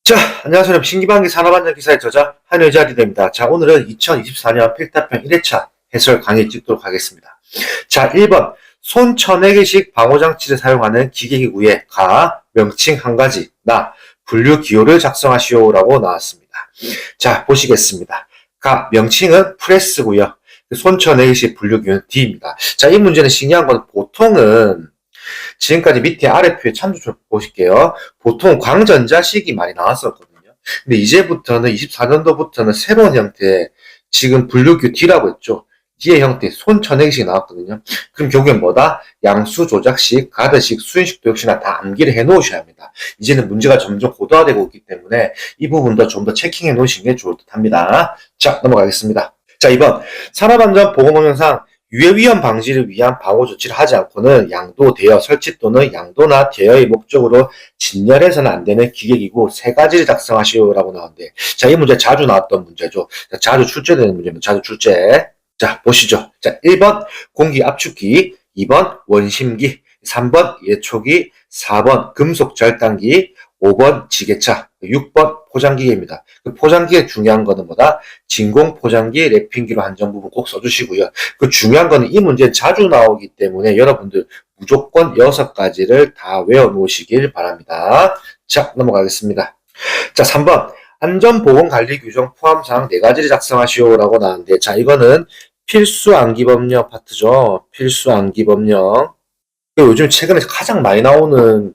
자, 안녕하세요. 여러분. 신기방기 산업안전 기사의 저자 한효자리입니다. 자, 오늘은 2024년 필답형 1회차 해설 강의 찍도록 하겠습니다. 자, 1번. 손 쳐내기식 방호장치를 사용하는 기계기구의 가, 명칭 한 가지, 나, 분류 기호를 작성하시오라고 나왔습니다. 자, 보시겠습니다. 가, 명칭은 프레스고요. 손 쳐내기식 분류 기호는 D입니다. 자, 이 문제는 신기한 건 보통은 지금까지 밑에 아래표에 참조를 보실게요. 보통 광전자식이 많이 나왔었거든요. 근데 이제부터는 24년도부터는 새로운 형태의 지금 분류규 D라고 했죠. D의 형태, 손쳐내기식이 나왔거든요. 그럼 결국엔 뭐다? 양수 조작식, 가드식, 수인식도 역시나 다 암기를 해 놓으셔야 합니다. 이제는 문제가 점점 고도화되고 있기 때문에 이 부분도 좀 더 체킹해 놓으시는 게 좋을 듯 합니다. 자, 넘어가겠습니다. 자, 2번. 산업안전보건법령상 유해위험 방지를 위한 방호 조치를 하지 않고는 양도, 대여, 설치 또는 양도나 대여의 목적으로 진열해서는 안 되는 기계기구 세 가지를 작성하시오라고 나오는데, 자, 이 문제 자주 나왔던 문제죠. 자, 자주 출제되는 문제입니다. 자주 출제. 자, 보시죠. 자, 1번 공기 압축기, 2번 원심기, 3번 예초기, 4번 금속 절단기, 5번 지게차, 6번 포장기계입니다. 그 포장기의 중요한 거는 뭐다? 진공 포장기, 랩핑기로 한정 부분 꼭 써주시고요. 그 중요한 거는 이 문제 자주 나오기 때문에 여러분들 무조건 6가지를 다 외워 놓으시길 바랍니다. 자, 넘어가겠습니다. 자, 3번. 안전보건관리 규정 포함사항 4가지를 작성하시오라고 나왔는데, 자, 이거는 필수 암기법령 파트죠. 필수 암기법령. 요즘 최근에 가장 많이 나오는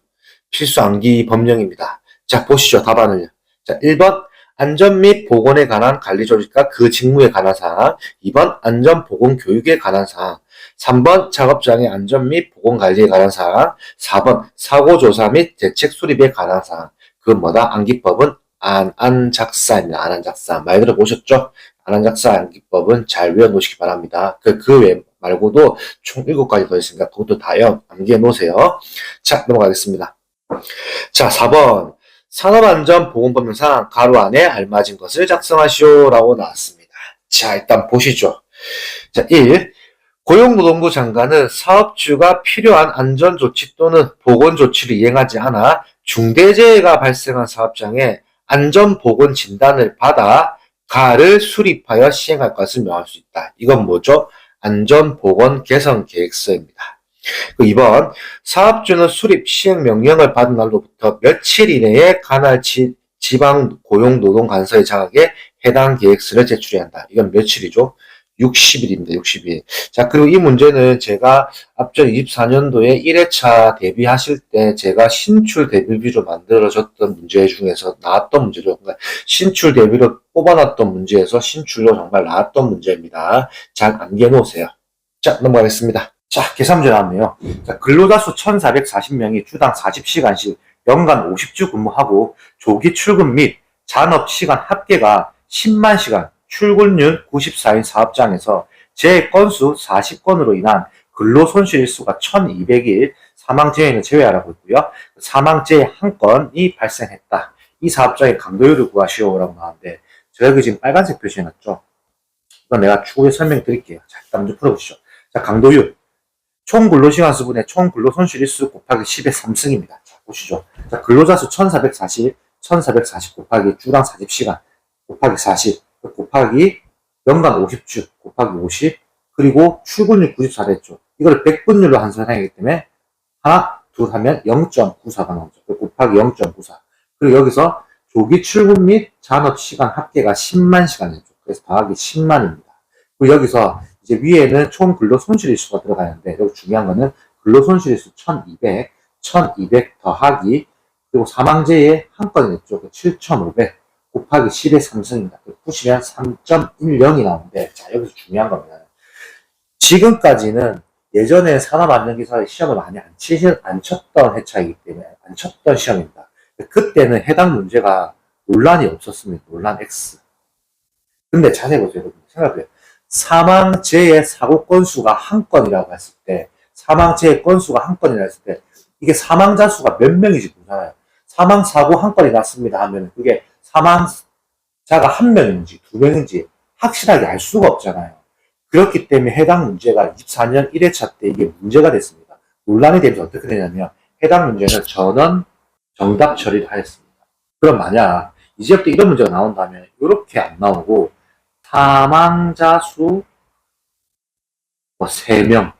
필수 암기 법령입니다. 자, 보시죠. 답안을요. 자, 1번 안전 및 보건에 관한 관리 조직과 그 직무에 관한 사항, 2번 안전 보건 교육에 관한 사항, 3번 작업장의 안전 및 보건 관리에 관한 사항, 4번 사고 조사 및 대책 수립에 관한 사항. 그건 뭐다? 암기법은 안작사입니다. 안작사. 말 들어보셨죠? 안작사 암기법은 잘 외워놓으시기 바랍니다. 그 외 말고도 총 7가지 더 있으니까 그것도 다 암기해 놓으세요. 자, 넘어가겠습니다. 자, 4번. 산업안전보건법령상 가로 안에 알맞은 것을 작성하시오라고 나왔습니다. 자, 일단 보시죠. 자, 1. 고용노동부 장관은 사업주가 필요한 안전조치 또는 보건조치를 이행하지 않아 중대재해가 발생한 사업장에 안전보건 진단을 받아 가를 수립하여 시행할 것을 명할 수 있다. 이건 뭐죠? 안전보건 개선 계획서입니다. 2번, 사업주는 수립 시행 명령을 받은 날로부터 며칠 이내에 관할 지방고용노동관서에 장하게 해당 계획서를 제출해야 한다. 이건 며칠이죠? 60일입니다. 60일. 자, 그리고 이 문제는 제가 앞전 24년도에 1회차 대비하실 때 제가 신출 대비비로 만들어졌던 문제 중에서 나왔던 문제죠. 그러니까 신출 대비로 뽑아놨던 문제에서 신출로 정말 나왔던 문제입니다. 잘 암기해 놓으세요. 자, 넘어가겠습니다. 자, 계산 문제 나왔네요. 자, 근로자 수 1,440명이 주당 40시간씩 연간 50주 근무하고 조기 출근 및 잔업시간 합계가 10만 시간, 출근율 94인 사업장에서 재해 건수 40건으로 인한 근로손실 일수가 1,200일, 사망재해는 제외하라고 했고요. 사망재해 1건이 발생했다. 이 사업장의 강도율을 구하시오라고 나왔는데, 제가 여기 지금 빨간색 표시해놨죠? 이건 내가 추후에 설명드릴게요. 자, 일단 먼저 풀어보시죠. 자, 강도율. 총 근로시간 수분의 총 근로손실 일수 곱하기 10의 3승입니다. 자, 보시죠. 자, 근로자 수 1,440 곱하기 주당 40시간 곱하기 40 곱하기 연간 50주 곱하기 50 그리고 출근율 94를 했죠. 이걸 100분율로 환산하기 때문에 하나, 둘 하면 0.94가 나오죠. 곱하기 0.94. 그리고 여기서 조기 출근 및 잔업시간 합계가 10만 시간이죠. 그래서 더하기 10만입니다. 그리고 여기서 이제 위에는 총 근로손실일수가 들어가는데, 여기 중요한 거는 근로손실일수 1,200 더하기, 그리고 사망재해 1건이 됐죠. 7,500 곱하기 10의 3승입니다. 푸시면 3.10이 나오는데, 자, 여기서 중요한 겁니다. 지금까지는 예전에 산업안전기사의 시험을 많이 안 쳤던 회차이기 때문에, 안 쳤던 시험입니다. 그때는 해당 문제가 논란이 없었습니다. 논란 X. 근데 자세히 보세요. 여러분. 생각해요. 사망재해 사고 건수가 1건이라고 했을 때, 사망재해 건수가 1건이라고 했을 때, 이게 사망자 수가 몇 명인지 보잖아요. 사망사고 1건이 났습니다 하면, 그게 사망자가 1명인지 2명인지 확실하게 알 수가 없잖아요. 그렇기 때문에 해당 문제가 24년 1회차 때 이게 문제가 됐습니다. 논란이 되면서 어떻게 되냐면, 해당 문제는 전원 정답 처리를 하였습니다. 그럼 만약 이제부터 이런 문제가 나온다면 이렇게 안 나오고 사망자 수 뭐 3명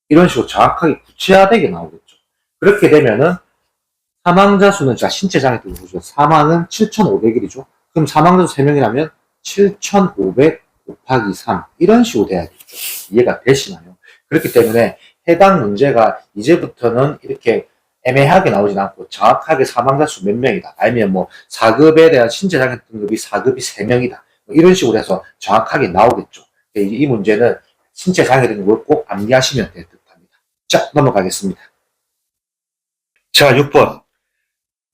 이런 식으로 정확하게 구체화되게 나오겠죠. 그렇게 되면은 사망자 수는 자 신체 장애 때문에 보죠. 사망은 7,500일이죠. 그럼 사망자 수 3명이라면 7,500 곱하기 3 이런 식으로 돼야겠죠. 이해가 되시나요? 그렇기 때문에 해당 문제가 이제부터는 이렇게 애매하게 나오진 않고 정확하게 사망자 수 몇 명이다. 아니면 뭐 4급에 대한 신체 장애 등급이 4급이 3명이다. 이런 식으로 해서 정확하게 나오겠죠. 이 문제는 신체 장애 등급을 꼭 암기하시면 될 듯합니다. 자, 넘어가겠습니다. 자, 6번.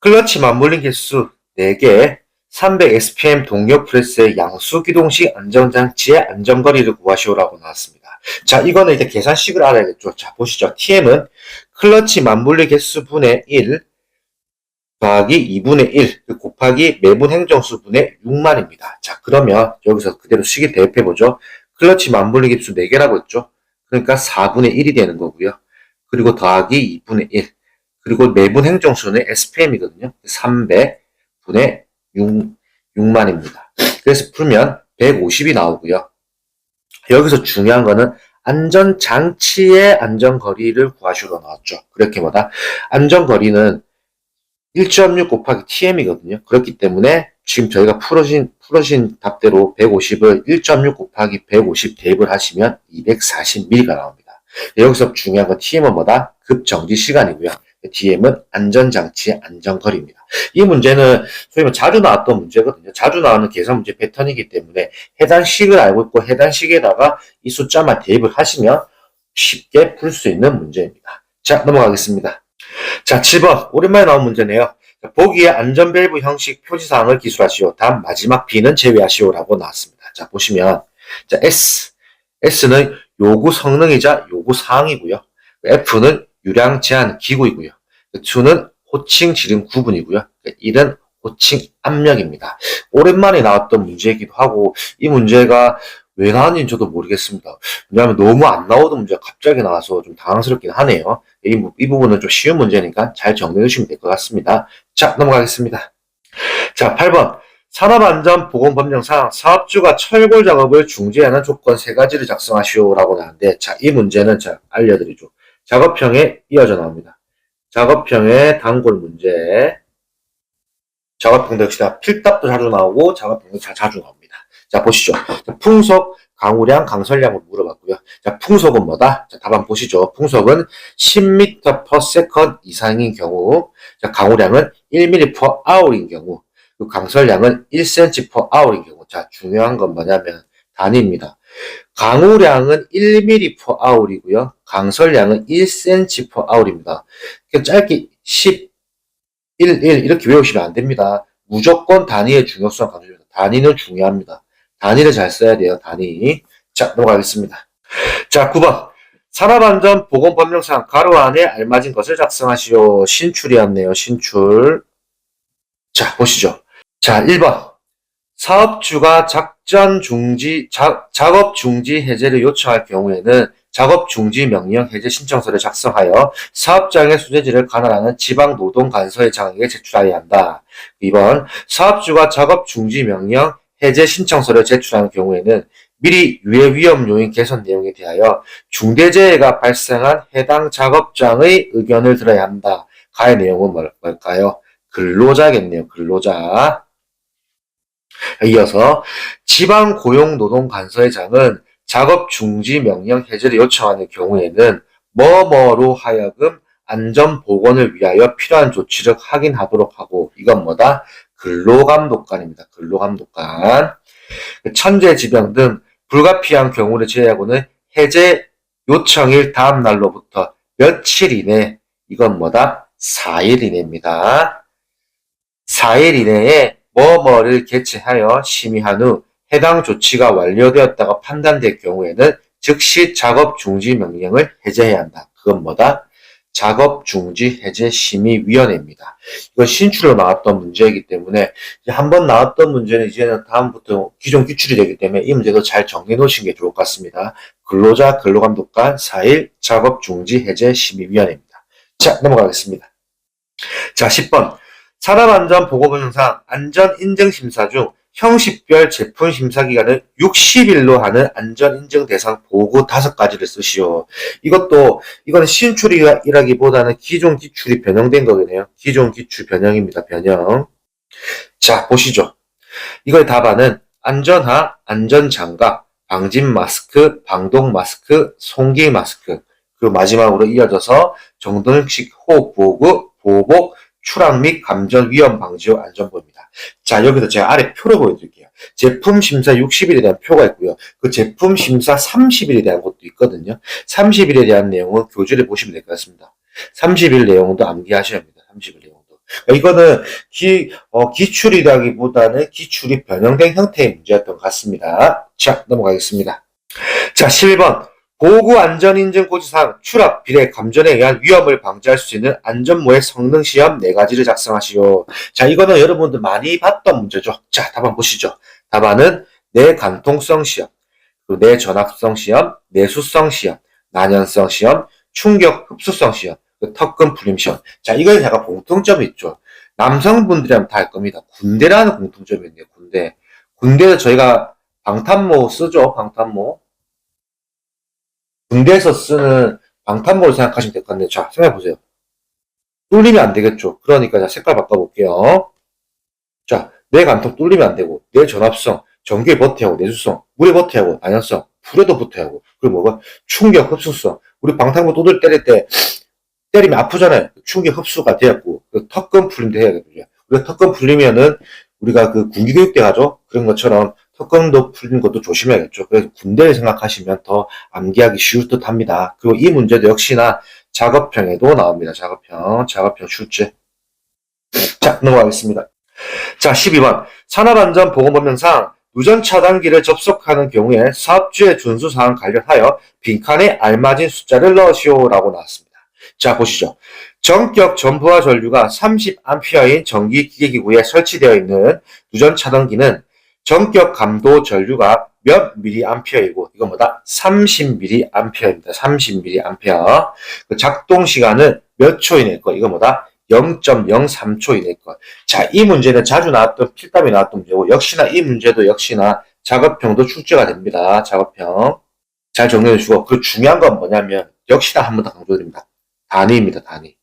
클러치 맞물림 개수 4개, 300 SPM 동력 프레스의 양수 기동식 안전장치의 안전거리를 구하시오라고 나왔습니다. 자, 이거는 일단 계산식을 알아야겠죠. 자, 보시죠. TM은 클러치 맞물림 개수 분의 1 더하기 2분의 1 곱하기 매분 행정수 분의 6만입니다. 자, 그러면 여기서 그대로 식을 대입해보죠. 클러치 맞물림 개수 4개라고 했죠. 그러니까 4분의 1이 되는 거고요. 그리고 더하기 2분의 1. 그리고 매분 행정수는 SPM이거든요. 300분의 6만입니다. 그래서 풀면 150이 나오고요. 여기서 중요한 거는 안전장치의 안전거리를 구하시로 나왔죠. 그렇게 뭐다? 안전거리는 1.6 곱하기 TM이거든요. 그렇기 때문에 지금 저희가 풀어진 답대로 150을 1.6 곱하기 150 대입을 하시면 240mm가 나옵니다. 여기서 중요한 건 TM은 뭐다? 급정지 시간이고요. DM은 안전장치의 안전거리입니다. 이 문제는 소위 말 자주 나왔던 문제거든요. 자주 나오는 계산 문제 패턴이기 때문에 해당 식을 알고 있고 해당 식에다가 이 숫자만 대입을 하시면 쉽게 풀 수 있는 문제입니다. 자, 넘어가겠습니다. 자, 7번. 오랜만에 나온 문제네요. 보기의 안전밸브 형식 표지사항을 기술하시오. 다음 마지막 B는 제외하시오라고 나왔습니다. 자, 보시면 자, S는 요구 성능이자 요구 사항이고요. F는 유량 제한 기구이고요. 2는 호칭 지름 구분이고요. 1은 호칭 압력입니다. 오랜만에 나왔던 문제이기도 하고 이 문제가 왜 나왔는지 저도 모르겠습니다. 왜냐하면 너무 안 나오던 문제가 갑자기 나와서 좀 당황스럽긴 하네요. 이 부분은 좀 쉬운 문제니까 잘 정리해 주시면 될 것 같습니다. 자, 넘어가겠습니다. 자, 8번. 산업안전보건법령상 사업주가 철골 작업을 중지하는 조건 3가지를 작성하시오라고 나왔는데, 자, 이 문제는 제가 알려드리죠. 작업형에 이어져 나옵니다. 작업형의 단골 문제. 작업형도 역시 다 필답도 자주 나오고 작업형도 자주 나옵니다. 자, 보시죠. 자, 풍속, 강우량, 강설량을 물어봤고요. 자, 풍속은 뭐다? 자, 답안 보시죠. 풍속은 10m/s 이상인 경우, 자, 강우량은 1m/h인 경우, 강설량은 1cm/h인 경우. 자, 중요한 건 뭐냐면 단위입니다. 강우량은 1mm/h이고요. 강설량은 1cm/h입니다. 짧게 10, 1, 1 이렇게 외우시면 안 됩니다. 무조건 단위의 중요성을 강조합니다. 단위는 중요합니다. 단위를 잘 써야 돼요. 단위. 자, 넘어가겠습니다. 자, 9번. 산업안전보건법령상 가로 안에 알맞은 것을 작성하시오. 신출이었네요. 신출. 자, 보시죠. 자, 1번. 사업주가 작업 중지 해제를 요청할 경우에는 작업 중지 명령 해제 신청서를 작성하여 사업장의 수재지를 관할하는 지방노동관서의 장에게 제출하여야 한다. 2번. 사업주가 작업 중지 명령 해제 신청서를 제출하는 경우에는 미리 유해 위험 요인 개선 내용에 대하여 중대재해가 발생한 해당 작업장의 의견을 들어야 한다. 가의 내용은 뭘까요? 근로자겠네요. 근로자. 이어서 지방고용노동관서의 장은 작업 중지 명령 해제를 요청하는 경우에는 뭐뭐로 하여금 안전보건을 위하여 필요한 조치를 확인하도록 하고, 이건 뭐다? 근로감독관입니다. 근로감독관. 천재지병 등 불가피한 경우를 제외하고는 해제 요청일 다음 날로부터 며칠 이내, 이건 뭐다? 4일 이내입니다. 4일 이내에 뭐뭐를 개최하여 심의한 후 해당 조치가 완료되었다고 판단될 경우에는 즉시 작업 중지 명령을 해제해야 한다. 그건 뭐다? 작업 중지 해제 심의위원회입니다. 이건 신출로 나왔던 문제이기 때문에 한번 나왔던 문제는 이제는 다음부터 기존 기출이 되기 때문에 이 문제도 잘 정리해 놓으시는 게 좋을 것 같습니다. 근로자 근로감독관 4일 작업 중지 해제 심의위원회입니다. 자, 넘어가겠습니다. 자, 10번. 산업안전보건법령상 안전인증심사 중 형식별 제품 심사 기간을 60일로 하는 안전인증 대상 보고 5가지를 쓰시오. 이거는 신출이라기보다는 기존 기출이 변형된 거거든요. 기존 기출 변형입니다. 변형. 자, 보시죠. 이거의 답안은 안전하, 안전장갑, 방진 마스크, 방독 마스크, 송기 마스크. 그 마지막으로 이어져서 정돈식 호흡보호구, 보호복, 추락 및 감전 위험 방지후 안전보입니다. 자, 여기서 제가 아래 표를 보여드릴게요. 제품 심사 60일에 대한 표가 있고요. 그 제품 심사 30일에 대한 것도 있거든요. 30일에 대한 내용은 교재를 보시면 될 것 같습니다. 30일 내용도 암기하셔야 합니다. 30일 내용도. 이거는 기출이라기보다는 기출이 변형된 형태의 문제였던 것 같습니다. 자, 넘어가겠습니다. 자, 11번. 보구 안전인증 고지사항 추락, 비례, 감전에 의한 위험을 방지할 수 있는 안전모의 성능 시험 4가지를 작성하시오. 자, 이거는 여러분들 많이 봤던 문제죠. 자, 답안 보시죠. 답안은 내간통성 시험, 그리고 내전압성 시험, 내수성 시험, 난연성 시험, 충격 흡수성 시험, 턱금 풀림 시험. 자, 이거는 약간 공통점이 있죠. 남성분들이라면 다 할 겁니다. 군대라는 공통점이 있네요. 군대에서 저희가 방탄모 쓰죠. 방탄모. 군대에서 쓰는 방탄모를 생각하시면 될 것 같네요. 자, 생각해보세요. 뚫리면 안 되겠죠. 그러니까 자, 색깔 바꿔볼게요. 자, 내 간통 뚫리면 안 되고, 내 전압성, 전기에 버텨야 하고, 내수성, 물에 버텨야 하고, 난연성, 불에도 버텨야 하고, 그리고 뭐가? 충격 흡수성. 우리 방탄모 두들 때릴 때, 때리면 아프잖아요. 충격 흡수가 되었고, 그 턱금 풀림도 해야겠죠. 우리가 턱금 풀리면은, 우리가 그 군기교육 때 하죠? 그런 것처럼 턱금도 풀리는 것도 조심해야겠죠. 그래서 군대를 생각하시면 더 암기하기 쉬울 듯 합니다. 그리고 이 문제도 역시나 작업형에도 나옵니다. 작업형 출제. 자, 넘어가겠습니다. 자, 12번. 산업안전보건법령상 누전 차단기를 접속하는 경우에 사업주의 준수사항 관련하여 빈칸에 알맞은 숫자를 넣으시오라고 나왔습니다. 자, 보시죠. 전격 전부와 전류가 30A인 전기 기계기구에 설치되어 있는 누전 차단기는 전격 감도 전류가 몇 mA이고 이건 뭐다? 30mA입니다. 30mA. 그 작동 시간은 몇 초 이내일 거? 이건 뭐다? 0.03초 이내일 거. 자, 이 문제는 자주 나왔던 필담이 나왔던 문제고 역시나 이 문제도 역시나 작업형도 출제가 됩니다. 작업형. 잘 정리해 주시고 그 중요한 건 뭐냐면 역시나 한 번 더 강조드립니다. 단위입니다. 단위.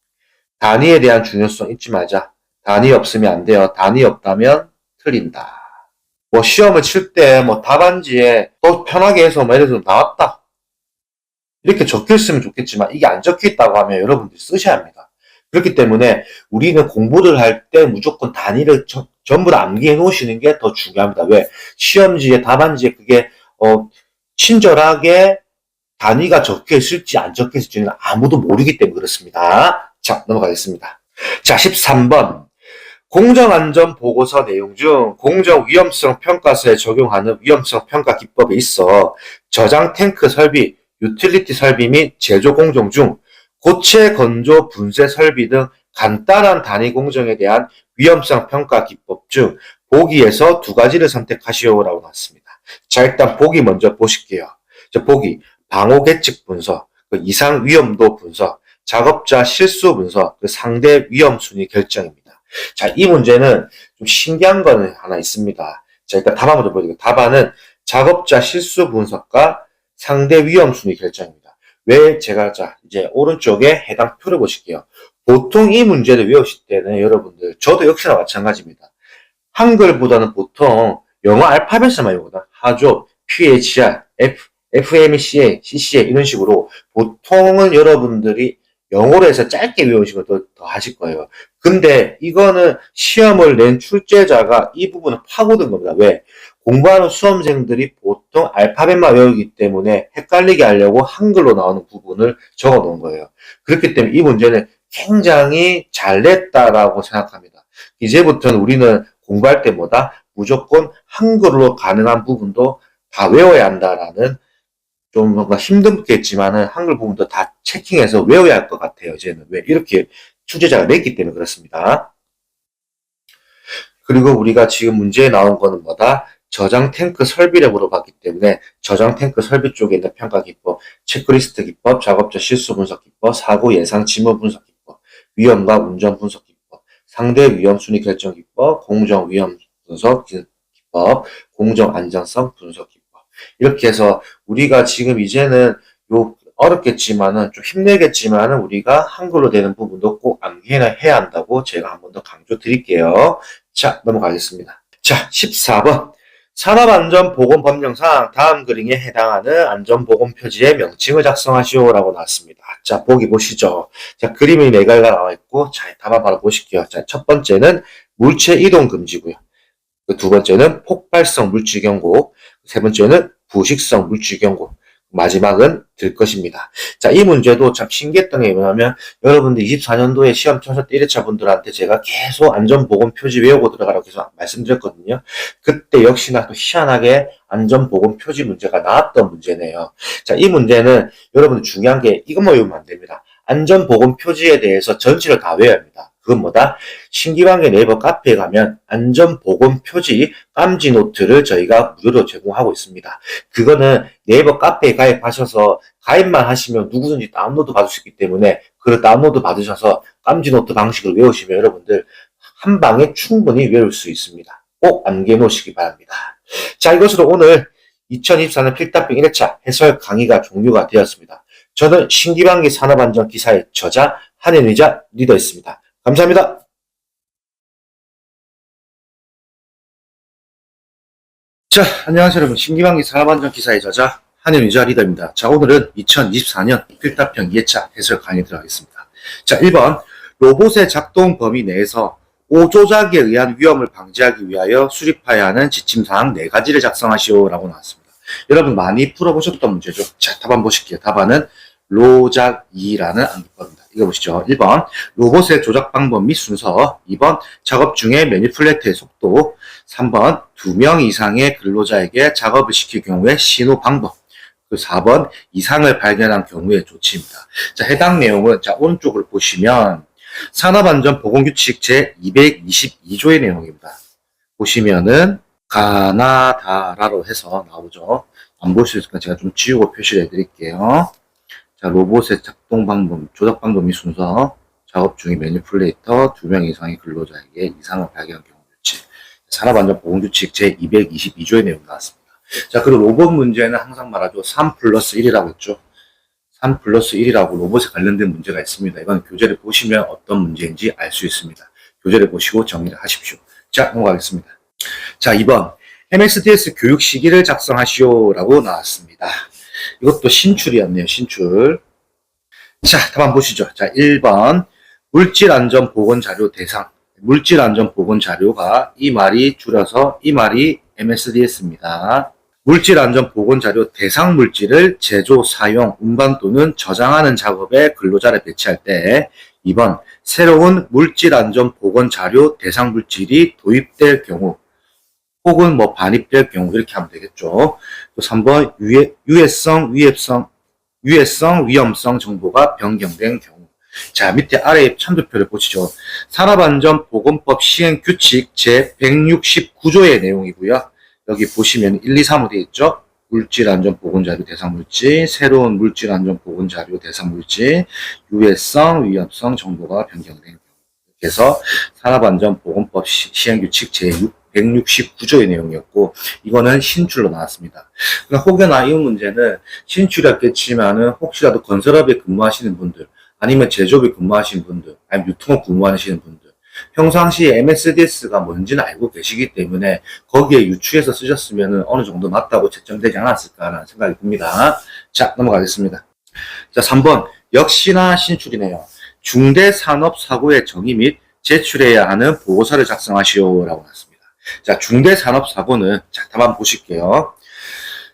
단위에 대한 중요성 잊지 말자. 단위 없으면 안 돼요. 단위 없다면 틀린다. 뭐 시험을 칠 때 뭐 답안지에 또 편하게 해서 뭐 예를 들어서 나왔다. 이렇게 적혀 있으면 좋겠지만 이게 안 적혀 있다고 하면 여러분들이 쓰셔야 합니다. 그렇기 때문에 우리는 공부를 할 때 무조건 단위를 전부 다 암기해 놓으시는 게 더 중요합니다. 왜? 시험지에 답안지에 그게 친절하게 단위가 적혀 있을지 안 적혀 있을지는 아무도 모르기 때문에 그렇습니다. 자, 넘어가겠습니다. 자, 13번. 공정안전보고서 내용 중 공정위험성 평가서에 적용하는 위험성 평가 기법에 있어 저장 탱크 설비, 유틸리티 설비 및 제조 공정 중 고체 건조 분쇄 설비 등 간단한 단위 공정에 대한 위험성 평가 기법 중 보기에서 2가지를 선택하시오라고 나왔습니다. 자, 일단 보기 먼저 보실게요. 자, 보기. 방호 계측 분석, 이상 위험도 분석, 작업자 실수 분석, 상대 위험 순위 결정입니다. 자, 이 문제는 좀 신기한 거는 하나 있습니다. 자, 일단 답안 먼저 보여드릴게요. 답안은 작업자 실수 분석과 상대 위험 순위 결정입니다. 왜 제가 이제 오른쪽에 해당 표를 보실게요. 보통 이 문제를 외우실 때는 여러분들, 저도 역시나 마찬가지입니다. 한글보다는 보통 영어 알파벳을 많이 외우거든. 하조, PHR, FMCA, CCA 이런 식으로 보통은 여러분들이 영어로 해서 짧게 외우시고 더 하실 거예요. 근데 이거는 시험을 낸 출제자가 이 부분을 파고든 겁니다. 왜? 공부하는 수험생들이 보통 알파벳만 외우기 때문에 헷갈리게 하려고 한글로 나오는 부분을 적어 놓은 거예요. 그렇기 때문에 이 문제는 굉장히 잘 냈다라고 생각합니다. 이제부터는 우리는 공부할 때보다 무조건 한글로 가능한 부분도 다 외워야 한다라는 좀 뭔가 힘들겠지만은 한글 부분도 다 체킹해서 외워야 할 것 같아요. 이제는 왜 이렇게 출제자가 냈기 때문에 그렇습니다. 그리고 우리가 지금 문제에 나온 거는 뭐다? 저장 탱크 설비를 물어봤기 때문에 저장 탱크 설비 쪽에 있는 평가 기법, 체크리스트 기법, 작업자 실수 분석 기법, 사고 예상 지문 분석 기법, 위험과 운전 분석 기법, 상대 위험 순위 결정 기법, 공정 위험 분석 기법, 공정 안전성 분석 기법. 이렇게 해서 우리가 지금 이제는 요 어렵겠지만은 좀 힘내겠지만은 우리가 한글로 되는 부분도 꼭 암기해야 한다고 제가 한 번 더 강조 드릴게요. 자, 넘어가겠습니다. 자, 14번. 산업안전보건법령상 다음 그림에 해당하는 안전보건 표지의 명칭을 작성하시오라고 나왔습니다. 자, 보기 보시죠. 자, 그림이 네 가지가 나와 있고, 자, 답안 바로 보실게요. 자, 첫 번째는 물체 이동 금지고요. 두 번째는 폭발성 물질 경고, 세 번째는 부식성 물질 경고, 마지막은 들 것입니다. 자, 이 문제도 참 신기했던 게 뭐냐면 여러분들 24년도에 시험 쳐서 1회차 분들한테 제가 계속 안전보건 표지 외우고 들어가라고 계속 말씀드렸거든요. 그때 역시나 또 희한하게 안전보건 표지 문제가 나왔던 문제네요. 자, 이 문제는 여러분들 중요한 게 이것만 외우면 안 됩니다. 안전보건 표지에 대해서 전체를 다 외워야 합니다. 그건 뭐다? 신기방의 네이버 카페에 가면 안전보건 표지 깜지 노트를 저희가 무료로 제공하고 있습니다. 그거는 네이버 카페에 가입하셔서 가입만 하시면 누구든지 다운로드 받을 수 있기 때문에 그 다운로드 받으셔서 깜지 노트 방식을 외우시면 여러분들 한 방에 충분히 외울 수 있습니다. 꼭 암기해 놓으시기 바랍니다. 자, 이것으로 오늘 2024년 필답병 1회차 해설 강의가 종료가 되었습니다. 저는 신기방기 산업안전 기사의 저자 한현의자 리더였습니다. 감사합니다. 자, 안녕하세요 여러분. 신기방기 산업안전 기사의 저자 한현의자 리더입니다. 자, 오늘은 2024년 필답형 2회차 해설 강의 들어가겠습니다. 자, 1번 로봇의 작동 범위 내에서 오조작에 의한 위험을 방지하기 위하여 수립해야 하는 지침사항 4가지를 작성하시오라고 나왔습니다. 여러분 많이 풀어보셨던 문제죠. 자, 답안 보실게요. 답안은 로작2라는 암기법입니다. 이거 보시죠. 1번 로봇의 조작 방법 및 순서, 2번 작업 중에 매니플레이트의 속도, 3번 2명 이상의 근로자에게 작업을 시킬 경우에 신호 방법, 4번 이상을 발견한 경우의 조치입니다. 자, 해당 내용은 자 오른쪽을 보시면 산업안전보건규칙 제222조의 내용입니다. 보시면은 가나다라로 해서 나오죠. 안 볼 수 있으니까 제가 좀 지우고 표시를 해드릴게요. 자, 로봇의 작동 방법, 조작 방법 및 순서, 작업 중인 매니플레이터, 2명 이상의 근로자에게 이상을 발견한 경우 규칙, 산업안전보건규칙 제222조의 내용 나왔습니다. 자, 그리고 로봇 문제는 항상 말하죠. 3+1이라고 했죠. 3+1이라고 로봇에 관련된 문제가 있습니다. 이건 교재를 보시면 어떤 문제인지 알 수 있습니다. 교재를 보시고 정리를 하십시오. 자, 넘어가겠습니다. 자, 2번 MSDS 교육 시기를 작성하시오라고 나왔습니다. 이것도 신출이었네요. 신출. 자, 답안 보시죠. 자, 1번 물질안전보건자료 대상. 물질안전보건자료가 이 말이 줄여서 이 말이 MSDS입니다. 물질안전보건자료 대상 물질을 제조, 사용, 운반 또는 저장하는 작업에 근로자를 배치할 때 2번 새로운 물질안전보건자료 대상 물질이 도입될 경우 혹은 뭐 반입될 경우 이렇게 하면 되겠죠. 또 3번 유해성, 위험성 정보가 변경된 경우. 자, 밑에 아래에 참조표를 보시죠. 산업안전보건법 시행규칙 제169조의 내용이고요. 여기 보시면 1, 2, 3호 되어 있죠. 물질안전보건자료 대상물질, 새로운 물질안전보건자료 대상물질, 유해성, 위험성 정보가 변경된 경우. 그래서 산업안전보건법 시행규칙 제169조의 내용이었고 이거는 신출로 나왔습니다. 그러니까 혹여나 이 문제는 신출이었겠지만은 혹시라도 건설업에 근무하시는 분들 아니면 제조업에 근무하시는 분들 아니면 유통업 근무하시는 분들 평상시에 MSDS가 뭔지는 알고 계시기 때문에 거기에 유추해서 쓰셨으면 어느 정도 맞다고 채점되지 않았을까라는 생각이 듭니다. 자, 넘어가겠습니다. 자, 3번 역시나 신출이네요. 중대산업사고의 정의 및 제출해야 하는 보고서를 작성하시오라고 나왔습니다. 자, 중대산업사고는 자, 답안 보실게요.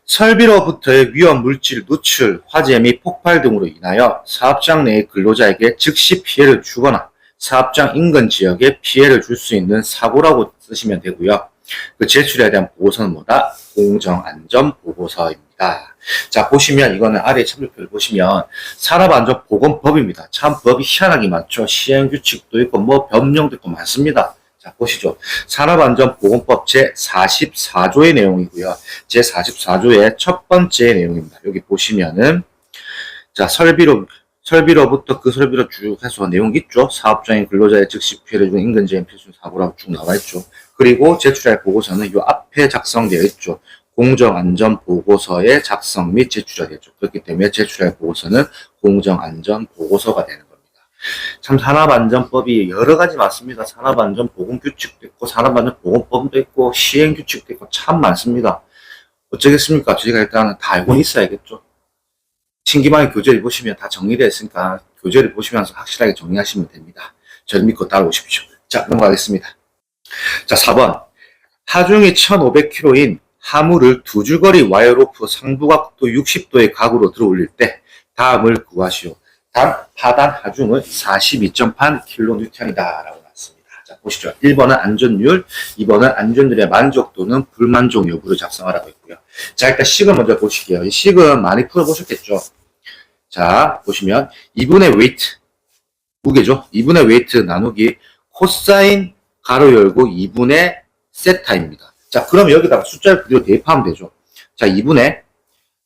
설비로부터의 위험 물질 누출, 화재 및 폭발 등으로 인하여 사업장 내의 근로자에게 즉시 피해를 주거나 사업장 인근 지역에 피해를 줄 수 있는 사고라고 쓰시면 되고요. 그 제출에 대한 보고서는 뭐다? 공정안전보고서입니다. 자, 보시면 이거는 아래 참조표를 보시면 산업안전보건법입니다. 참 법이 희한하게 많죠. 시행규칙도 있고 뭐 법령도 있고 많습니다. 자, 보시죠. 산업안전보건법 제44조의 내용이고요. 제44조의 첫 번째 내용입니다. 여기 보시면은 자, 설비로 설비로부터 그 설비로 쭉 해서 내용 있죠. 사업장인 근로자의 즉시 피해를 준 인근재해 필수 사고라고 쭉 나와 있죠. 그리고 제출할 보고서는 이 앞에 작성되어 있죠. 공정안전보고서의 작성 및 제출이 되죠. 그렇기 때문에 제출할 보고서는 공정안전보고서가 되는 겁니다. 참 산업안전법이 여러 가지 많습니다. 산업안전보건규칙도 있고 산업안전보건법도 있고 시행규칙도 있고 참 많습니다. 어쩌겠습니까? 저희가 일단은 다 알고 있어야겠죠. 신기방의 교재를 보시면 다 정리되어 있으니까 교재를 보시면서 확실하게 정리하시면 됩니다. 저를 믿고 따라오십시오. 자, 넘어가겠습니다. 자, 4번. 하중이 1500kg인 하물을 두 줄거리 와이어로프 상부각도 60도의 각으로 들어 올릴 때 다음을 구하시오. 다음 파단 하중은 42.8kN이다 라고 나왔습니다. 자, 보시죠. 1번은 안전율, 2번은 안전율의 만족도는 불만족 여부를 작성하라고 했고요. 자, 일단 식을 먼저 보실게요. 이 식은 많이 풀어보셨겠죠. 자, 보시면 2분의 웨이트, 무게죠. 2분의 웨이트 나누기 코사인 가로 열고 2분의 세타입니다. 자, 그럼 여기다가 숫자를 그대로 대입하면 되죠. 자, 2분의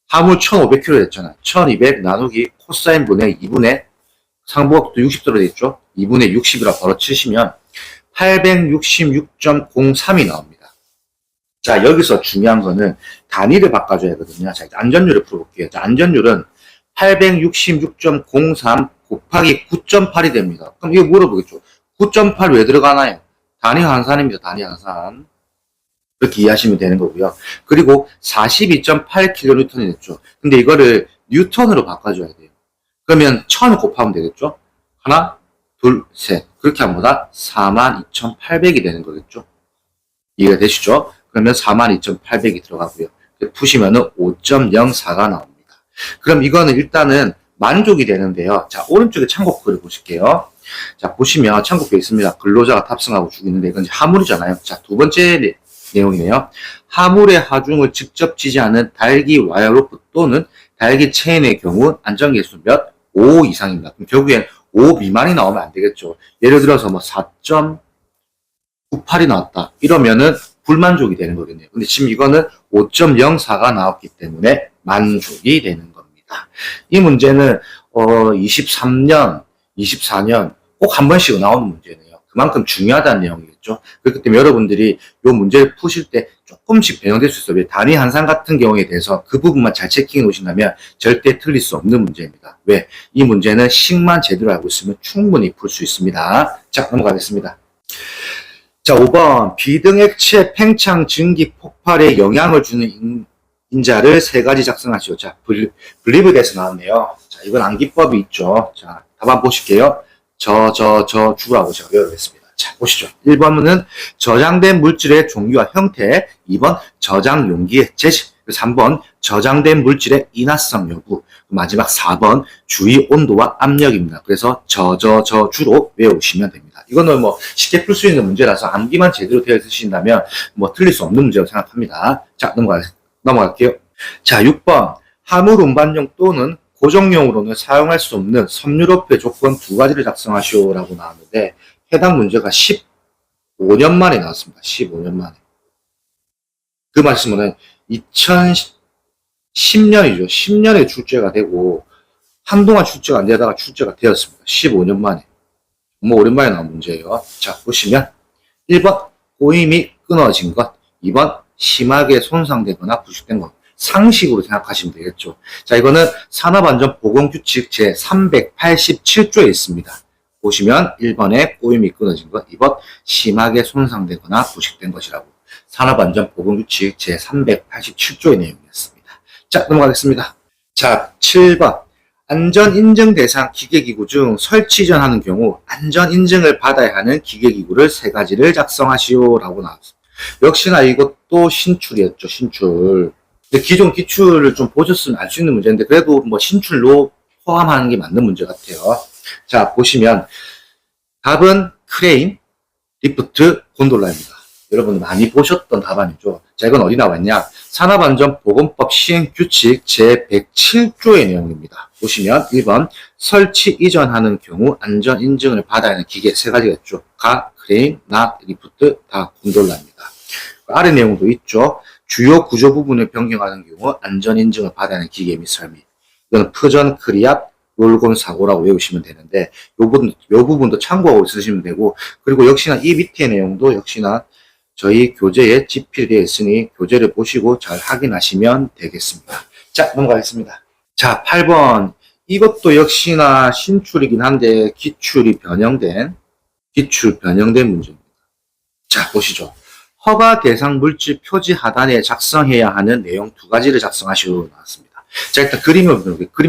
하물 1500kg 됐잖아요. 1200 나누기 코사인 분의 2분의 상부각도 60도로 됐죠. 2분의 60이라 바로 치시면 866.03이 나옵니다. 자, 여기서 중요한 거는 단위를 바꿔줘야 하거든요. 자, 안전율을 풀어볼게요. 자, 안전율은 866.03 곱하기 9.8이 됩니다. 그럼 이거 물어보겠죠. 9.8 왜 들어가나요? 단위 환산입니다. 단위 환산. 그렇게 이해하시면 되는 거고요. 그리고 42.8kN이 됐죠. 근데 이거를 뉴턴으로 바꿔줘야 돼요. 그러면 1000 곱하면 되겠죠. 하나, 둘, 셋. 그렇게 하면 보다 42,800이 되는 거겠죠. 이해가 되시죠? 그러면 42,800이 들어가고요. 푸시면은 5.04가 나옵니다. 그럼 이거는 일단은 만족이 되는데요. 자, 오른쪽에 참고글을 보실게요. 자, 보시면 참고글이 있습니다. 근로자가 탑승하고 죽이는데 이건 하물이잖아요. 자, 두 번째 내용이네요. 하물의 하중을 직접 지지 않은 달기 와이어로프 또는 달기 체인의 경우 안전계수 몇? 5 이상입니다. 그럼 결국엔 5 미만이 나오면 안 되겠죠. 예를 들어서 뭐 4.98이 나왔다. 이러면은 불만족이 되는 거겠네요. 근데 지금 이거는 5.04가 나왔기 때문에 만족이 되는 겁니다. 이 문제는 23년, 24년 꼭 한 번씩 나오는 문제네요. 그만큼 중요하다는 내용이겠죠. 그렇기 때문에 여러분들이 이 문제를 푸실 때 조금씩 변형될 수 있어요. 단위 환산 같은 경우에 대해서 그 부분만 잘 체킹해 놓으신다면 절대 틀릴 수 없는 문제입니다. 왜? 이 문제는 식만 제대로 알고 있으면 충분히 풀 수 있습니다. 자, 넘어가겠습니다. 자, 5번. 비등액체 팽창 증기 폭발에 영향을 주는 인자를 세 가지 작성하시오. 자, 블리브에서 나왔네요. 자, 이건 암기법이 있죠. 자, 답안 보실게요. 주라고 제가 외우겠습니다. 자, 보시죠. 1번은 저장된 물질의 종류와 형태, 2번 저장 용기의 재질, 3번 저장된 물질의 인화성 여부, 마지막 4번 주위 온도와 압력입니다. 그래서 주로 외우시면 됩니다. 이거는 뭐 쉽게 풀 수 있는 문제라서 암기만 제대로 되어 있으신다면 뭐 틀릴 수 없는 문제라고 생각합니다. 자, 넘어갈게요. 자, 6번 하물 운반용 또는 고정용으로는 사용할 수 없는 섬유로프의 조건 두 가지를 작성하시오 라고 나왔는데 해당 문제가 15년 만에 나왔습니다. 15년 만에. 그 말씀은 2010년이죠. 10년에 출제가 되고 한동안 출제가 안 되다가 출제가 되었습니다. 15년 만에. 정말 오랜만에 나온 문제예요. 자, 보시면 1번 꼬임이 끊어진 것, 2번 심하게 손상되거나 부식된 것. 상식으로 생각하시면 되겠죠. 자, 이거는 산업안전보건규칙 제387조에 있습니다. 보시면 1번에 꼬임이 끊어진 것, 2번 심하게 손상되거나 부식된 것이라고. 산업안전보건규칙 제387조의 내용이었습니다. 자, 넘어가겠습니다. 자, 7번. 안전인증 대상 기계기구 중 설치 이전하는 경우 안전인증을 받아야 하는 기계기구를 세 가지를 작성하시오 라고 나왔습니다. 역시나 이것도 신출이었죠. 신출. 근데 기존 기출을 좀 보셨으면 알 수 있는 문제인데 그래도 뭐 신출로 포함하는 게 맞는 문제 같아요. 자, 보시면 답은 크레인, 리프트, 곤돌라입니다. 여러분 많이 보셨던 답안이죠. 자, 이건 어디 나왔냐? 산업안전보건법 시행규칙 제107조의 내용입니다. 보시면 1번 설치 이전하는 경우 안전인증을 받아야 하는 기계 세 가지가 있죠. 가, 크레인, 나, 리프트, 다 곤돌라입니다. 아래 내용도 있죠. 주요 구조 부분을 변경하는 경우 안전인증을 받아야 하는 기계 및 설비. 이건 프전, 크리압, 놀건 사고라고 외우시면 되는데 요 부분도 참고하고 있으시면 되고, 그리고 역시나 이 밑에 내용도 역시나 저희 교재에 집필되어 있으니 교재를 보시고 잘 확인하시면 되겠습니다. 자, 넘어가겠습니다. 자, 8번. 이것도 역시나 신출이긴 한데 기출 변형된 문제입니다. 자, 보시죠. 허가 대상 물질 표지 하단에 작성해야 하는 내용 두 가지를 작성하시고 나왔습니다. 자, 일단 그림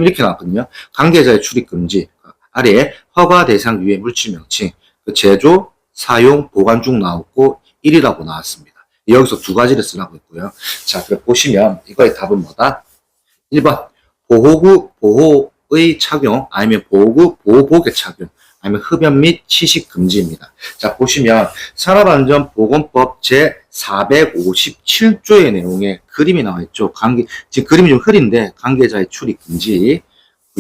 이렇게 나왔거든요. 관계자의 출입 금지, 아래에 허가 대상 유해 물질 명칭, 제조, 사용, 보관 중 나왔고 1이라고 나왔습니다. 여기서 두 가지를 쓰라고 했고요. 자, 그래 보시면 이거의 답은 뭐다? 1번 보호의 착용, 아니면 보호복의 착용, 아니면 흡연 및 취식 금지입니다. 자, 보시면 산업안전보건법 제457조의 내용에 그림이 나와 있죠. 지금 그림이 좀 흐린데 관계자의 출입 금지,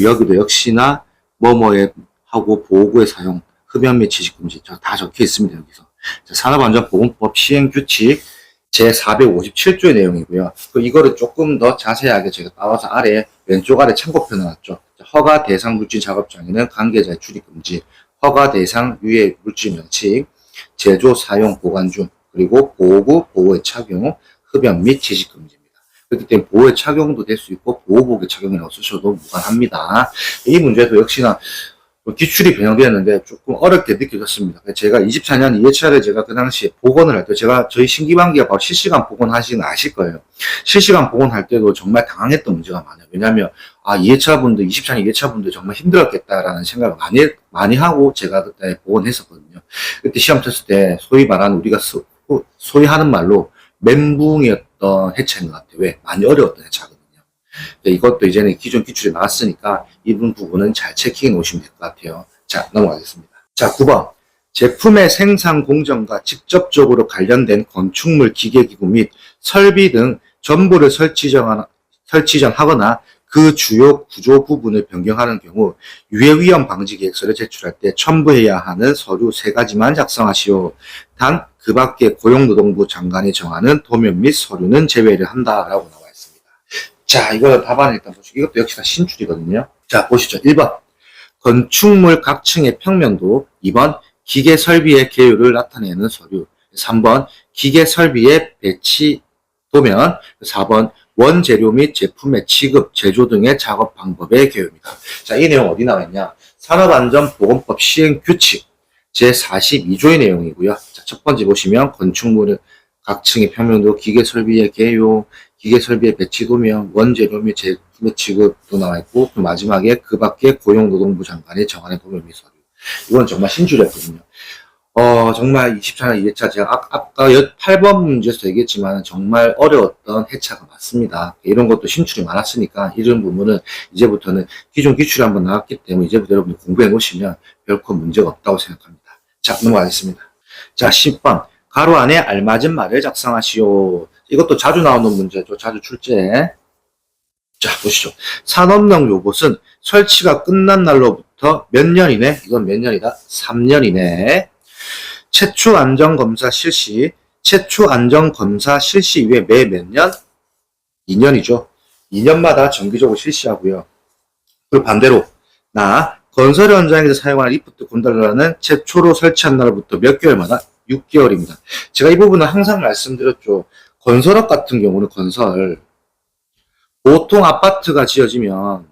여기도 역시나 뭐뭐에 하고 보호구의 사용, 흡연 및 취식 금지 다 적혀 있습니다. 여기서 자, 산업안전보건법 시행규칙 제457조의 내용이고요. 이거를 조금 더 자세하게 제가 따와서 왼쪽 아래 참고표 나왔죠. 허가 대상 물질 작업장에는 관계자의 출입 금지, 허가 대상 유해 물질 명칭, 제조, 사용, 보관 중, 그리고 보호구, 보호의 착용, 흡연 및 취식 금지입니다. 그렇기 때문에 보호의 착용도 될 수 있고 보호복의 착용이라고 쓰셔도 무관합니다. 이 문제도 역시나 기출이 변형되었는데 조금 어렵게 느껴졌습니다. 제가 24년 2회차를 제가 그 당시에 복원을 할 때, 저희 신기반기가 바로 실시간 복원하시는 거 아실 거예요. 실시간 복원할 때도 정말 당황했던 문제가 많아요. 왜냐하면 24년 2회차 분들 정말 힘들었겠다라는 생각을 많이 하고 제가 그때 복원했었거든요. 그때 시험 쳤을 때 소위 말하는 우리가 소위 하는 말로 멘붕이었던 해차인 것 같아요. 왜? 많이 어려웠던 해차거든요. 이것도 이제는 기존 기출이 나왔으니까 이 부분은 잘 체킹해 놓으시면 될 것 같아요. 자, 넘어가겠습니다. 자, 9번. 제품의 생산 공정과 직접적으로 관련된 건축물, 기계기구 및 설비 등 전부를 설치정하거나 그 주요 구조 부분을 변경하는 경우 유해위험 방지 계획서를 제출할 때 첨부해야 하는 서류 3가지만 작성하시오. 단 그 밖에 고용노동부 장관이 정하는 도면 및 서류는 제외를 한다라고 나와 있습니다. 자, 이거 답안을 일단 보시고, 이것도 역시나 신출이거든요. 자, 보시죠. 1번. 건축물 각 층의 평면도. 2번. 기계 설비의 개요를 나타내는 서류. 3번. 기계 설비의 배치 도면. 4번. 원재료 및 제품의 취급, 제조 등의 작업 방법의 개요입니다. 자, 이 내용 어디 나와 있냐? 산업안전보건법 시행규칙 제42조의 내용이고요. 자, 첫 번째 보시면 건축물 각 층의 평면도, 기계 설비의 개요, 기계 설비의 배치 도면, 원재료 및 제품의 취급도 나와 있고, 그 마지막에 그 밖에 고용노동부 장관이 정하는 도면 및 서류. 이건 정말 신줄이었거든요. 정말 24년 2회차 제가 아까 8번 문제에서 얘기했지만 정말 어려웠던 해차가 맞습니다. 이런 것도 신출이 많았으니까 이런 부분은 이제부터는 기존 기출이 한번 나왔기 때문에 이제부터 여러분들 공부해 놓으시면 별코 문제가 없다고 생각합니다. 자, 넘어가겠습니다. 자, 10번. 가로 안에 알맞은 말을 작성하시오. 이것도 자주 나오는 문제죠. 자주 출제. 자, 보시죠. 산업용 로봇은 설치가 끝난 날로부터 몇 년 이내, 이건 몇 년이다? 3년 이내. 최초 안전검사 실시 이후에 매 몇 년? 2년이죠. 2년마다 정기적으로 실시하고요. 그리고 반대로 건설 현장에서 사용하는 리프트 곤달라는 최초로 설치한 날부터 몇 개월마다? 6개월입니다. 제가 이 부분은 항상 말씀드렸죠. 건설업 같은 경우는 보통 아파트가 지어지면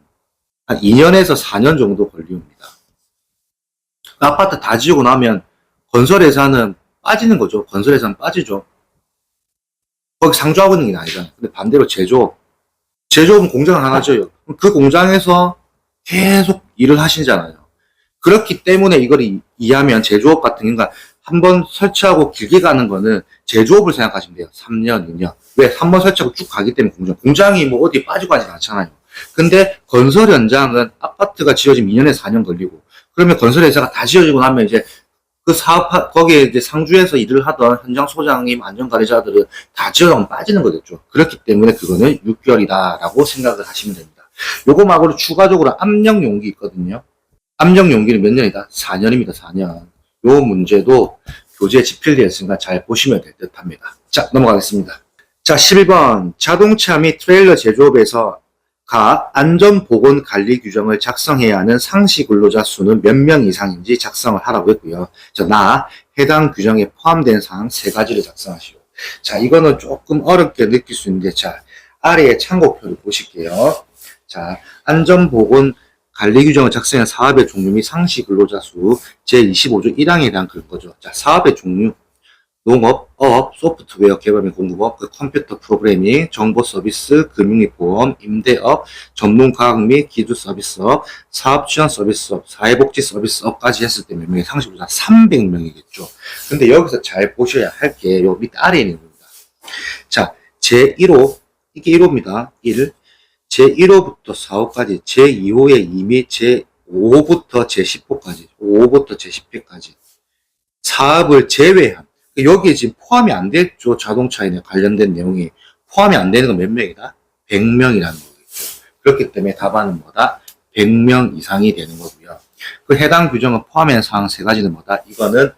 한 2년에서 4년 정도 걸립니다. 아파트 다 지우고 나면 건설회사는 빠지는 거죠. 건설회사는 빠지죠. 거기 상주하고 있는 게 아니잖아요. 근데 반대로 제조업은 공장을 하나죠. 그 공장에서 계속 일을 하시잖아요. 그렇기 때문에 이걸 이해하면 제조업 같은 경우가 한번 설치하고 길게 가는 거는 제조업을 생각하시면 돼요. 3년, 2년. 왜? 한번 설치하고 쭉 가기 때문에 공장이 뭐 어디 빠지고 하진 않잖아요. 근데 건설 현장은 아파트가 지어지면 2년에서 4년 걸리고, 그러면 건설회사가 다 지어지고 나면 이제 그 거기에 이제 상주에서 일을 하던 현장 소장님, 안전관리자들은 다 지어가면 빠지는 거겠죠. 그렇기 때문에 그거는 6개월이다라고 생각을 하시면 됩니다. 요거 말고도 추가적으로 압력 용기 있거든요. 압력 용기는 몇 년이다? 4년입니다. 4년. 요 문제도 교재에 집필되어 있으니까 잘 보시면 될 듯 합니다. 자, 넘어가겠습니다. 자, 11번. 자동차 및 트레일러 제조업에서 가 안전보건관리 규정을 작성해야 하는 상시 근로자 수는 몇 명 이상인지 작성을 하라고 했고요. 나 해당 규정에 포함된 사항 3가지를 작성하시오. 자, 이거는 조금 어렵게 느낄 수 있는데, 자, 아래에 참고표를 보실게요. 자, 안전보건관리 규정을 작성한 사업의 종류 및 상시 근로자 수 제25조 1항에 대한 그런 거죠. 자, 사업의 종류. 농업, 어업, 소프트웨어 개발 및 공급업, 컴퓨터 프로그래밍, 정보 서비스, 금융 및 보험, 임대업, 전문 과학 및 기술 서비스업, 사업 지원 서비스업, 사회복지 서비스업까지 했을 때 몇 명이 상시보다 300명이겠죠. 근데 여기서 잘 보셔야 할 게 요 밑에 아래에 있는 겁니다. 자, 제1호, 이게 1호입니다. 1. 제1호부터 4호까지, 제2호의 2 및 제5호부터 제10호까지, 5호부터 제10회까지 사업을 제외한, 여기에 지금 포함이 안 됐죠. 자동차에 관련된 내용이 포함이 안 되는 건 몇 명이다? 100명이라는 거겠죠. 그렇기 때문에 답안은 뭐다? 100명 이상이 되는 거고요. 그 해당 규정은 포함한 사항 3가지는 뭐다? 이거는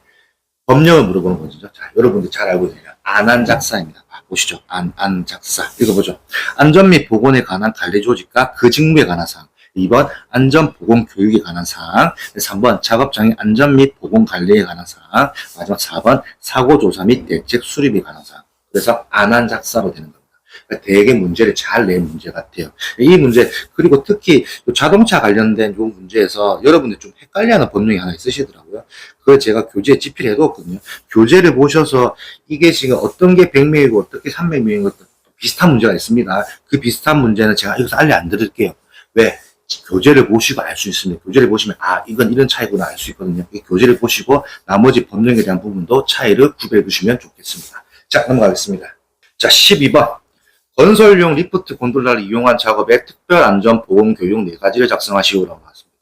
법령을 물어보는 거죠. 자, 여러분들 잘 알고 있는 안한작사입니다. 보시죠. 안작사. 읽어보죠. 안전 및 보건에 관한 관리 조직과 그 직무에 관한 사항. 2번 안전보건교육에 관한 사항, 3번 작업장애 안전 및 보건관리에 관한 사항, 마지막 4번 사고조사 및 대책 수립에 관한 사항. 그래서 안한작사로 되는 겁니다. 그러니까 되게 문제를 잘 낸 문제 같아요. 이 문제, 그리고 특히 자동차 관련된 이 문제에서 여러분들 좀 헷갈려하는 법령이 하나 있으시더라고요. 그걸 제가 교재에 집필해 뒀거든요. 교재를 보셔서 이게 지금 어떤 게 100명이고 어떻게 300명인 것도 비슷한 문제가 있습니다. 그 비슷한 문제는 제가 여기서 알려 안 드릴게요. 왜? 교재를 보시고 알 수 있습니다. 교재를 보시면 이건 이런 차이구나 알 수 있거든요. 이 교재를 보시고 나머지 법령에 대한 부분도 차이를 구별해 두시면 좋겠습니다. 자, 넘어가겠습니다. 자, 12번 건설용 리프트 곤돌라를 이용한 작업에 특별안전보건교육 4가지를 작성하시오라고 나왔습니다.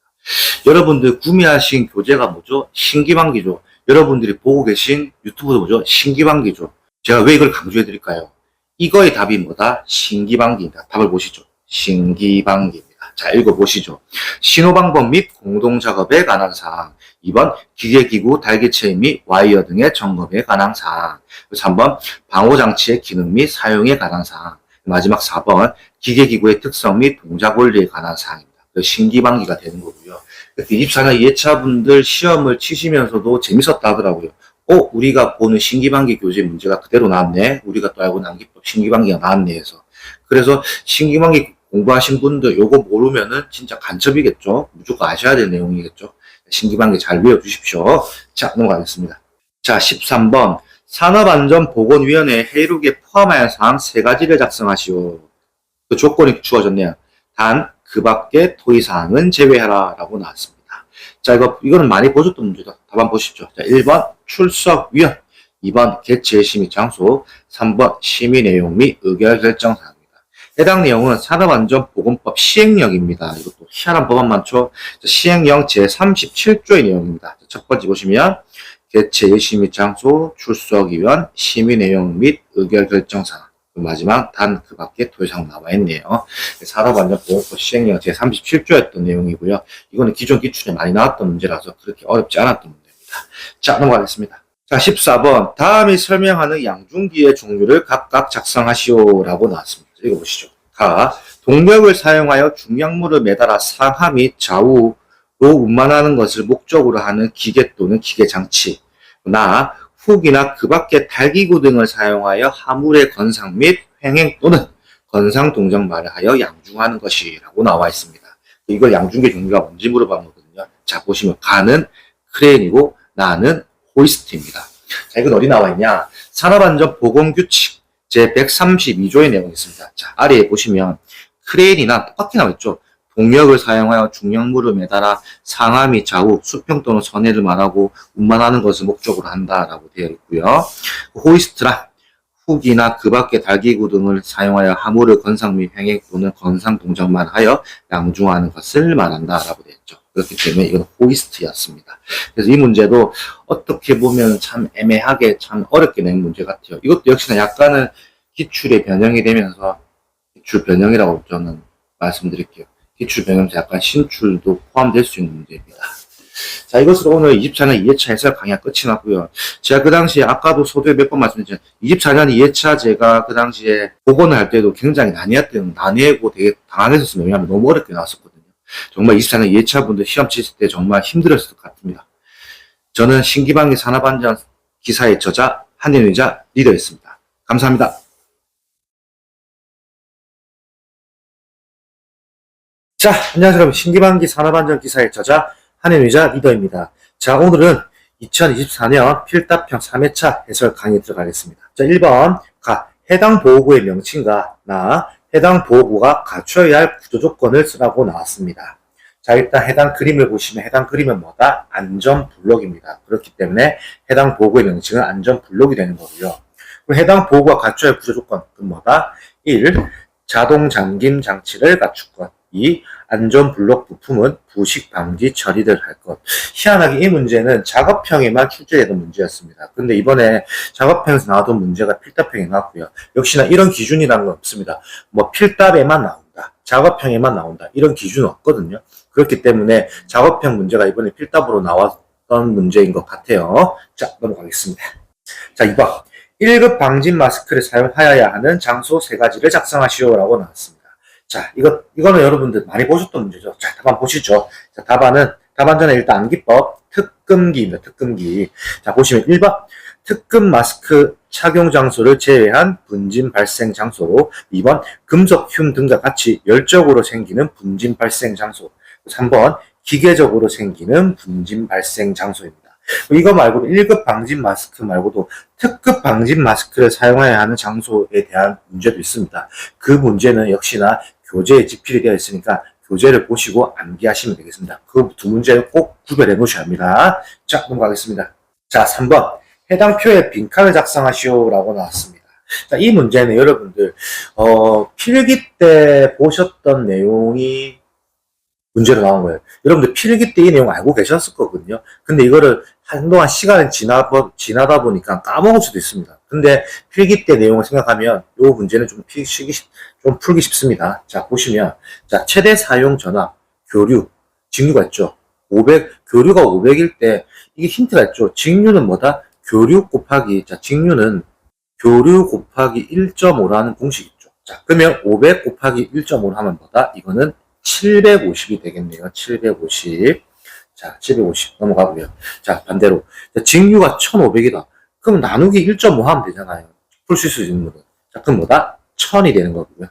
여러분들 구매하신 교재가 뭐죠? 신기방기죠. 여러분들이 보고 계신 유튜브도 뭐죠? 신기방기죠. 제가 왜 이걸 강조해 드릴까요? 이거의 답이 뭐다? 신기방기입니다. 답을 보시죠. 신기방기입니다. 자, 읽어보시죠. 신호방법 및 공동작업에 관한 사항. 2번 기계기구 달기체 및 와이어 등의 점검에 관한 사항. 3번 방호장치의 기능 및 사용에 관한 사항. 마지막 4번 기계기구의 특성 및 동작 원리에 관한 사항입니다. 신기방기가 되는 거고요. 24년 2회차분들 시험을 치시면서도 재밌었다 하더라고요. 우리가 보는 신기방기 교재 문제가 그대로 나왔네. 우리가 또 알고 난 기법 신기방기가 나왔네 해서. 그래서 신기방기 공부하신 분들 요거 모르면은 진짜 간첩이겠죠. 무조건 아셔야 될 내용이겠죠. 신기방기 잘 외워주십시오. 자, 넘어가겠습니다. 자, 13번 산업안전보건위원회 회의록에 포함하여 사항 3가지를 작성하시오. 그 조건이 주어졌네요. 단 그 밖에 토의사항은 제외하라 라고 나왔습니다. 자, 이거는 많이 보셨던 문제다. 답안 보십시오. 자, 1번 출석위원, 2번 개최 심의 장소, 3번 심의 내용 및 의결결정사항. 해당 내용은 산업안전보건법 시행령입니다. 이것도 희한한 법안 많죠. 시행령 제37조의 내용입니다. 첫 번째 보시면 개최 예심의 장소, 출석위원, 심의 내용 및 의결결정사항. 마지막 단 그 밖에 토의사항 나와 있네요. 산업안전보건법 시행령 제37조였던 내용이고요. 이거는 기존 기출에 많이 나왔던 문제라서 그렇게 어렵지 않았던 문제입니다. 자, 넘어가겠습니다. 자, 14번 다음이 설명하는 양중기의 종류를 각각 작성하시오라고 나왔습니다. 읽어보시죠. 가 동력을 사용하여 중량물을 매달아 상하 및 좌우로 운반하는 것을 목적으로 하는 기계 또는 기계장치. 나 훅이나 그 밖의 달기구 등을 사용하여 하물의 건상 및 횡행 또는 건상 동작만을 하여 양중하는 것이라고 나와 있습니다. 이걸 양중계 종류가 뭔지 물어본 거거든요. 자, 보시면 가는 크레인이고 나는 호이스트입니다. 자, 이건 어디 나와 있냐? 산업안전보건규칙 제132조의 내용이 있습니다. 자, 아래에 보시면 크레인이나 똑같이 나와 있죠. 동력을 사용하여 중량물을 매달아 상하 및 좌우, 수평 또는 선해를 말하고 운반하는 것을 목적으로 한다라고 되어 있고요. 호이스트라 훅이나 그 밖의 달기구 등을 사용하여 하물을 건상 및 횡행 또는 건상 동작만 하여 양중하는 것을 말한다라고 되어 있죠. 그렇기 때문에 이건 호이스트였습니다. 그래서 이 문제도 어떻게 보면 참 애매하게 참 어렵게 낸 문제 같아요. 이것도 역시나 약간은 기출의 변형이 되면서 기출 변형이라고 저는 말씀드릴게요. 기출 변형에서 약간 신출도 포함될 수 있는 문제입니다. 자, 이것으로 오늘 24년 2회차 해설 강의가 끝이 났고요. 제가 그 당시에 아까도 소두에 몇 번 말씀드렸지만 24년 2회차 제가 그 당시에 복원을 할 때도 굉장히 난해하고 되게 당황했었습니다. 왜냐하면 너무 어렵게 나왔었거든요. 정말 24년 2회차 분들 시험 치실 때 정말 힘들었을 것 같습니다. 저는 신기방기 산업안전 기사의 저자 한현의자 리더였습니다. 감사합니다. 자, 안녕하세요 여러분. 신기방기 산업안전 기사의 저자 한현의자 리더입니다. 자, 오늘은 2024년 필답형 3회차 해설 강의 들어가겠습니다. 자, 1번 해당 보호구의 명칭과 해당 보호구가 갖춰야 할 구조조건을 쓰라고 나왔습니다. 자, 일단 해당 그림을 보시면 해당 그림은 뭐다? 안전블록입니다. 그렇기 때문에 해당 보호구의 명칭은 안전블록이 되는 거고요. 그럼 해당 보호구가 갖춰야 할 구조조건은 뭐다? 1. 자동 잠김 장치를 갖출 것. 2. 안전블록 부품은 부식 방지 처리를 할 것. 희한하게 이 문제는 작업형에만 출제되던 문제였습니다. 근데 이번에 작업형에서 나왔던 문제가 필답형에 나왔고요. 역시나 이런 기준이라는 건 없습니다. 뭐 필답에만 나온다, 작업형에만 나온다, 이런 기준은 없거든요. 그렇기 때문에 작업형 문제가 이번에 필답으로 나왔던 문제인 것 같아요. 자, 넘어가겠습니다. 자, 2번 1급 방진 마스크를 사용하여야 하는 장소 3가지를 작성하시오라고 나왔습니다. 자, 이거는 여러분들 많이 보셨던 문제죠. 자, 답안 보시죠. 자, 답안 전에 일단 암기법, 특금기입니다. 특금기. 자, 보시면 1번, 특금 마스크 착용 장소를 제외한 분진 발생 장소. 2번, 금속 흉 등과 같이 열적으로 생기는 분진 발생 장소. 3번, 기계적으로 생기는 분진 발생 장소입니다. 이거 말고도 1급 방진 마스크 말고도 특급 방진 마스크를 사용해야 하는 장소에 대한 문제도 있습니다. 그 문제는 역시나 교재에 집필이 되어 있으니까 교재를 보시고 암기하시면 되겠습니다. 그 두 문제를 꼭 구별해 놓으셔야 합니다. 자, 넘어가겠습니다. 자, 3번. 해당 표에 빈칸을 작성하시오라고 나왔습니다. 자, 이 문제는 여러분들 필기 때 보셨던 내용이 문제로 나온 거예요. 여러분들 필기 때 이 내용 알고 계셨을 거거든요. 근데 이거를 한동안 시간이 지나다 보니까 까먹을 수도 있습니다. 근데 필기 때 내용을 생각하면 이 문제는 좀 풀기 쉽습니다. 자, 보시면, 자, 최대 사용 전압, 교류, 직류가 있죠. 교류가 500일 때, 이게 힌트가 있죠. 직류는 뭐다? 교류 곱하기, 자, 직류는 교류 곱하기 1.5라는 공식이 있죠. 자, 그러면 500 곱하기 1.5를 하면 뭐다? 이거는 750이 되겠네요. 750. 자, 750 넘어가고요. 자, 반대로. 자, 직류가 1500이다. 그럼 나누기 1.5 하면 되잖아요. 풀 수 있는 거는. 자, 그럼 뭐다? 1000이 되는 거고요.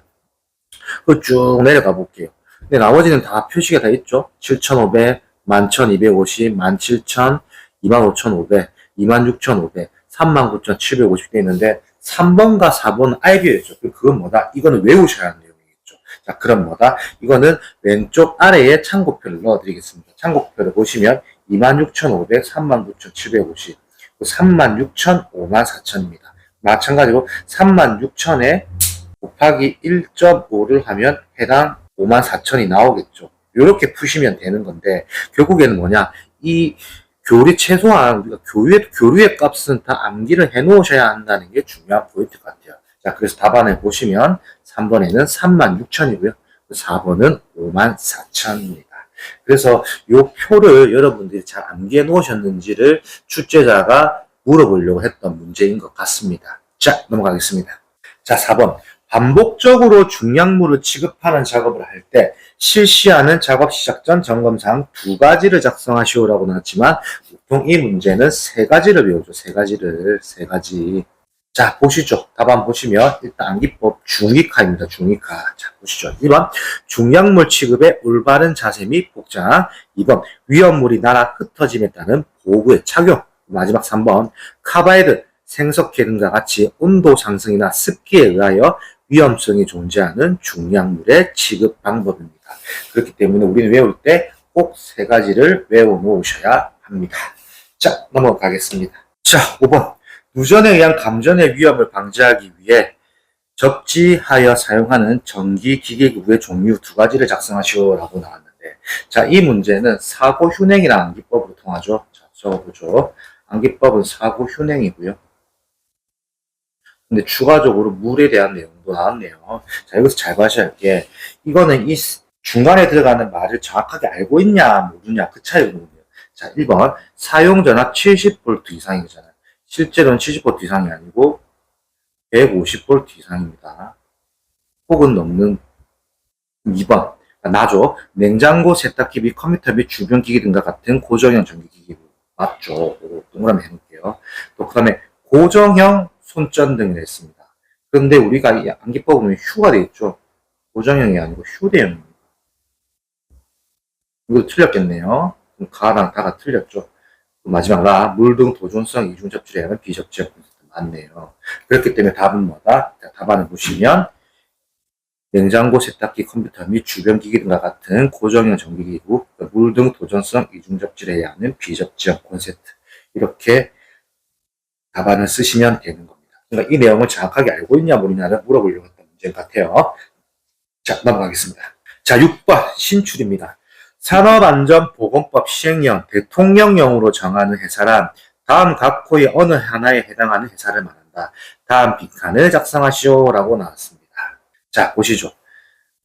그 쭉 내려가 볼게요. 근데 나머지는 다 표시가 다 있죠. 7500, 11250, 17000, 25500, 26500, 39750 돼 있는데 3번과 4번은 알비였죠. 그건 뭐다? 이거는 외우셔야 하는 내용이겠죠. 자, 그럼 뭐다? 이거는 왼쪽 아래에 참고표를 넣어드리겠습니다. 참고표를 보시면 26500, 39750, 36000, 54000입니다. 마찬가지로 36000에 곱하기 1.5를 하면 해당 54000이 나오겠죠. 이렇게 푸시면 되는 건데 결국에는 뭐냐? 이 교리 최소한 우리가 교류의 값은 다 암기를 해 놓으셔야 한다는 게 중요한 포인트 같아요. 자, 그래서 답안을 보시면 3번에는 36000이고요. 4번은 54000입니다. 그래서 이 표를 여러분들이 잘 암기해 놓으셨는지를 출제자가 물어보려고 했던 문제인 것 같습니다. 자, 넘어가겠습니다. 자, 4번. 반복적으로 중량물을 취급하는 작업을 할 때 실시하는 작업 시작 전 점검사항 2가지를 작성하시오라고 나왔지만 보통 이 문제는 3가지를 외우죠. 3가지. 자, 보시죠. 답안 보시면 일단 암기법 중위카입니다. 중위카. 자, 보시죠. 1번 중량물 취급의 올바른 자세 및 복장. 2번 위험물이 날아 흩어짐에 따른 보호구의 착용. 마지막 3번 카바이드, 생석회 등과 같이 온도 상승이나 습기에 의하여 위험성이 존재하는 중량물의 취급 방법입니다. 그렇기 때문에 우리는 외울 때 꼭 3가지를 외워 놓으셔야 합니다. 자, 넘어가겠습니다. 자, 5번. 누전에 의한 감전의 위험을 방지하기 위해 적지하여 사용하는 전기 기계기구의 종류 2가지를 작성하시오라고 나왔는데, 자, 이 문제는 사고 휴냉이랑 암기법으로 통하죠. 자, 적어보죠. 암기법은 사고 휴냉이고요. 근데 추가적으로 물에 대한 내용도 나왔네요. 자, 여기서 잘 봐셔야 할 게, 이거는 이 중간에 들어가는 말을 정확하게 알고 있냐, 모르냐, 그 차이거든요. 자, 1번 사용전압 70V 이상이잖아요. 실제로는 70V 이상이 아니고 150V 이상입니다. 혹은 넘는 2번 나죠. 냉장고, 세탁기 및 컴퓨터 및 주변 기기 등과 같은 고정형 전기기기 맞죠. 동그라미 해놓을게요. 또 그 다음에 고정형 손전 등이 있습니다. 그런데 우리가 이 암기법 보면 휴가 되어 있죠. 고정형이 아니고 휴대형입니다. 이거 틀렸겠네요. 가랑 다가 틀렸죠. 마지막 라, 물 등 도전성 이중 접질에 의한 비접지형 맞네요. 그렇기 때문에 답은 뭐다? 답안을 보시면 냉장고, 세탁기, 컴퓨터 및 주변 기기 등과 같은 고정형 전기기구, 물 등 도전성 이중 접질에 의한 비접지형 콘센트 이렇게 답안을 쓰시면 되는 겁니다. 그러니까 이 내용을 정확하게 알고 있냐 모르냐를 물어보려고 했던 문제 같아요. 자, 넘어가겠습니다. 자, 6번 신출입니다. 산업안전보건법 시행령 대통령령으로 정하는 회사란 다음 각 호의 어느 하나에 해당하는 회사를 말한다. 다음 빈칸을 작성하시오라고 나왔습니다. 자, 보시죠.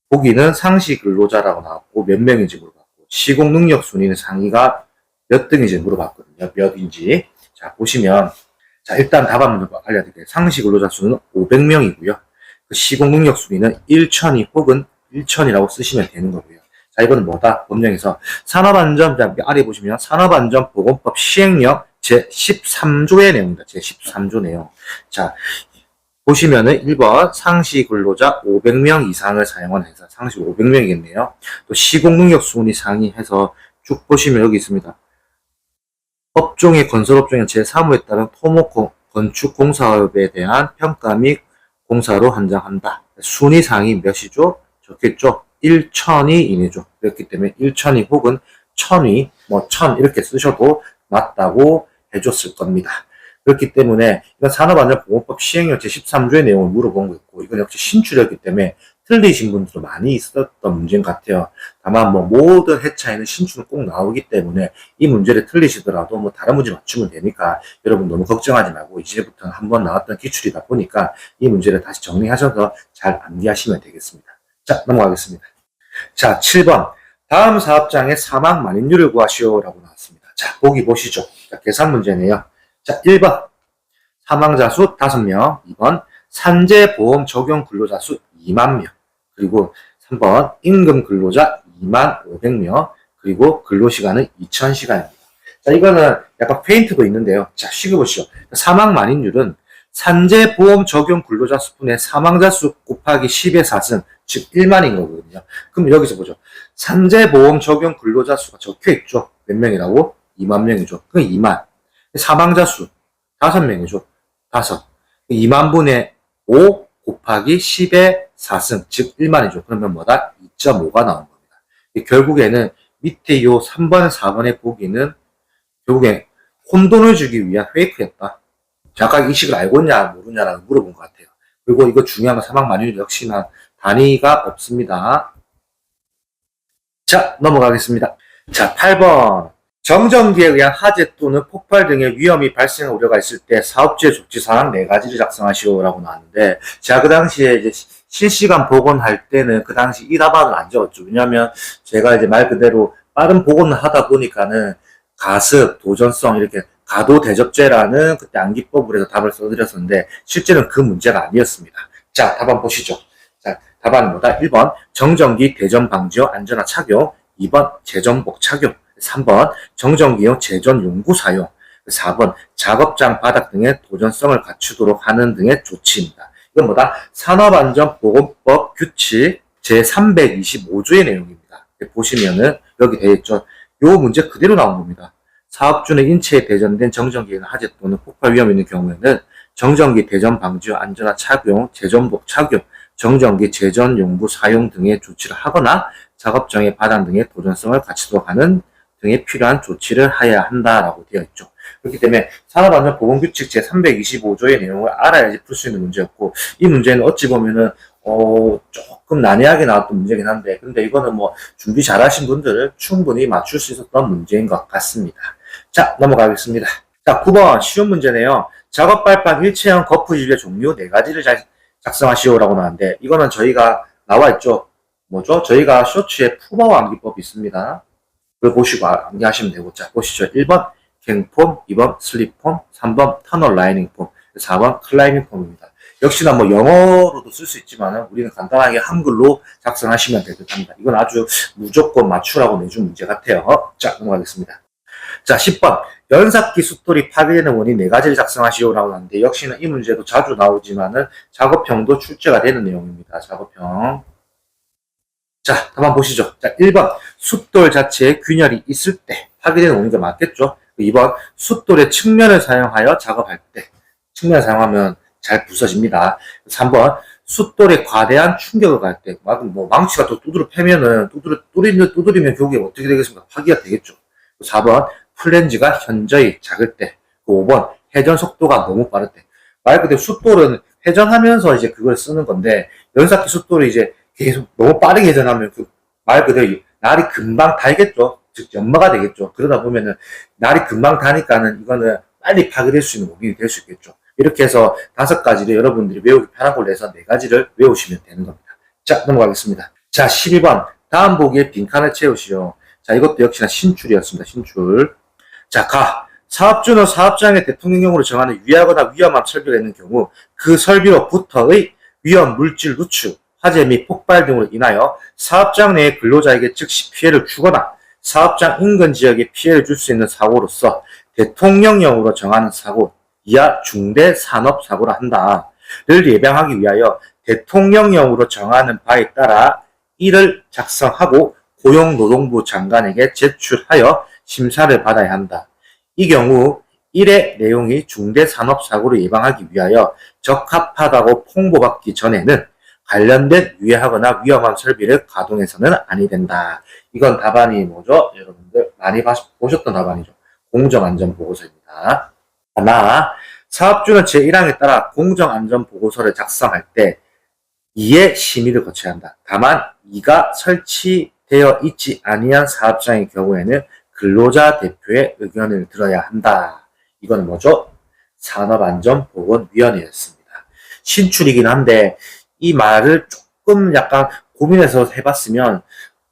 보기는 상시 근로자라고 나왔고 몇 명인지 물어봤고 시공 능력 순위는 상위가 몇 등인지 물어봤거든요. 몇인지. 자, 보시면 자, 일단 답안을 알려드릴게요. 상시 근로자 수는 500명이고요. 그 시공 능력 순위는 1천위 혹은 1천이라고 쓰시면 되는 거고요. 자, 이거는 뭐다? 법령에서 산업안전, 아래 보시면 산업안전보건법 시행령 제13조의 내용입니다. 제13조 내용. 자, 보시면은 1번 상시 근로자 500명 이상을 사용한 회사, 상시 500명이겠네요. 또 시공능력 순위 상위해서 쭉 보시면 여기 있습니다. 업종의 건설업종의 제3호에 따른 토목 건축공사업에 대한 평가 및 공사로 한정한다. 순위 상위 몇이죠? 적겠죠? 1천위 이내죠. 그렇기 때문에 1천위 혹은 1000위, 1000 이렇게 쓰셔도 맞다고 해줬을 겁니다. 그렇기 때문에 이건 산업안전보건법 시행령 제13조의 내용을 물어본 거였고 이건 역시 신출이었기 때문에 틀리신 분들도 많이 있었던 문제인 것 같아요. 다만 모든 회차에는 신출은 꼭 나오기 때문에 이 문제를 틀리시더라도 다른 문제 맞추면 되니까 여러분 너무 걱정하지 말고 이제부터는 한번 나왔던 기출이다 보니까 이 문제를 다시 정리하셔서 잘 암기하시면 되겠습니다. 자, 넘어가겠습니다. 자, 7번 다음 사업장의 사망 만인율을 구하시오라고 나왔습니다. 자, 보기 보시죠. 자, 계산 문제네요. 자, 1번 사망자 수 5명, 2번 산재보험 적용 근로자 수 2만 명, 그리고 3번 임금 근로자 2만 500명, 그리고 근로시간은 2000시간입니다. 자, 이거는 약간 페인트도 있는데요. 자, 시켜보시죠. 사망 만인율은 산재보험 적용 근로자 수분의 사망자 수 곱하기 10의 4승, 즉 1만인 거거든요. 그럼 여기서 보죠. 산재보험 적용 근로자 수가 적혀있죠. 몇 명이라고? 2만 명이죠. 그럼 2만. 사망자 수 5명이죠. 5. 2만 분의 5 곱하기 10의 4승, 즉 1만이죠. 그러면 뭐다? 2.5가 나온 겁니다. 결국에는 밑에 이 3번, 4번의 보기는 결국에 혼돈을 주기 위한 페이크였다. 정확하게 이 식을 알고 있냐 모르냐라고 물어본 것 같아요. 그리고 이거 중요한 건 사망 만인율 역시나 단위가 없습니다. 자, 넘어가겠습니다. 자, 8번 정전기에 의한 화재 또는 폭발 등의 위험이 발생할 우려가 있을 때 사업주의 조치사항 4가지를 작성하시오라고 나왔는데 제가 그 당시에 이제 실시간 복원할 때는 그 당시 이 답안을 안 적었죠. 왜냐하면 제가 이제 말 그대로 빠른 복원을 하다 보니까는 가습, 도전성 이렇게 가도대접제라는 그때 암기법으로 해서 답을 써드렸었는데 실제는 그 문제가 아니었습니다. 자, 답안 보시죠. 자, 답안은 뭐다? 1번 정전기 대전 방지용 안전화 착용, 2번 재전복 착용, 3번 정전기용 재전 용구 사용, 4번 작업장 바닥 등의 도전성을 갖추도록 하는 등의 조치입니다. 이건 뭐다? 산업안전보건법 규칙 제325조의 내용입니다. 보시면은 여기 되어 있죠. 요 문제 그대로 나온 겁니다. 사업주는 인체에 대전된 정전기나 화재 또는 폭발 위험이 있는 경우에는 정전기 대전 방지 안전화 착용, 재전복 착용, 정전기 재전 용구 사용 등의 조치를 하거나 작업장의 바닥 등의 도전성을 갖추도록 하는 등에 필요한 조치를 해야 한다라고 되어 있죠. 그렇기 때문에 산업안전보건규칙 제325조의 내용을 알아야지 풀 수 있는 문제였고 이 문제는 어찌 보면은 조금 난해하게 나왔던 문제긴 한데 근데 이거는 준비 잘 하신 분들은 충분히 맞출 수 있었던 문제인 것 같습니다. 자, 넘어가겠습니다. 자, 9번 쉬운 문제네요. 작업 발판 일체형 거푸집의 종류 4가지를 작성하시오라고 나왔는데 이거는 저희가 나와 있죠. 뭐죠? 저희가 쇼츠에 푸바오 암기법이 있습니다. 그걸 보시고 암기하시면 되고. 자, 보시죠. 1번 갱폼, 2번 슬립폼, 3번 터널 라이닝 폼, 4번 클라이밍 폼입니다. 역시나 뭐 영어로도 쓸 수 있지만 우리는 간단하게 한글로 작성하시면 될 듯 합니다. 이건 아주 무조건 맞추라고 내준 문제 같아요. 자, 넘어가겠습니다. 자, 10번. 연삭기 숫돌이 파괴되는 원인 4가지를 작성하시오라고 하는데, 역시나 이 문제도 자주 나오지만은 작업형도 출제가 되는 내용입니다. 작업형. 자, 한번 보시죠. 자, 1번. 숫돌 자체에 균열이 있을 때 파괴되는 원인이 맞겠죠? 2번. 숫돌의 측면을 사용하여 작업할 때. 측면을 사용하면 잘 부서집니다. 3번. 숫돌에 과대한 충격을 가할 때. 뭐, 망치가 또 두드러 패면은, 두드리면 결국에 어떻게 되겠습니까? 파괴가 되겠죠. 4번. 플랜지가 현저히 작을 때. 5번. 회전 속도가 너무 빠를 때. 말 그대로 숫돌은 회전하면서 이제 그걸 쓰는 건데, 연삭기 숫돌이 이제 계속 너무 빠르게 회전하면 말 그대로 날이 금방 달겠죠. 즉, 연마가 되겠죠. 그러다 보면은 날이 금방 다니까는 이거는 빨리 파괴될 수 있는 원인이 될 수 있겠죠. 이렇게 해서 5가지를 여러분들이 외우기 편한 걸로 해서 4가지를 외우시면 되는 겁니다. 자, 넘어가겠습니다. 자, 12번. 다음 보기에 빈칸을 채우시오. 자, 이것도 역시나 신출이었습니다. 신출. 자, 사업주는 사업장의 대통령령으로 정하는 유해하거나 위험한 설비가 있는 경우 그 설비로부터의 위험 물질 누출, 화재 및 폭발 등으로 인하여 사업장 내의 근로자에게 즉시 피해를 주거나 사업장 인근 지역에 피해를 줄 수 있는 사고로서 대통령령으로 정하는 사고, 이하 중대 산업 사고라 한다를 예방하기 위하여 대통령령으로 정하는 바에 따라 이를 작성하고 고용노동부 장관에게 제출하여 심사를 받아야 한다. 이 경우 1의 내용이 중대산업사고를 예방하기 위하여 적합하다고 통보받기 전에는 관련된 유해하거나 위험한 설비를 가동해서는 아니 된다. 이건 답안이 뭐죠? 여러분들 많이 보셨던 답안이죠. 공정안전보고서입니다. 하나, 사업주는 제1항에 따라 공정안전보고서를 작성할 때 2의 심의를 거쳐야 한다. 다만 2가 설치되어 있지 아니한 사업장의 경우에는 근로자 대표의 의견을 들어야 한다. 이건 뭐죠? 산업안전보건위원회였습니다. 신출이긴 한데 이 말을 조금 약간 고민해서 해봤으면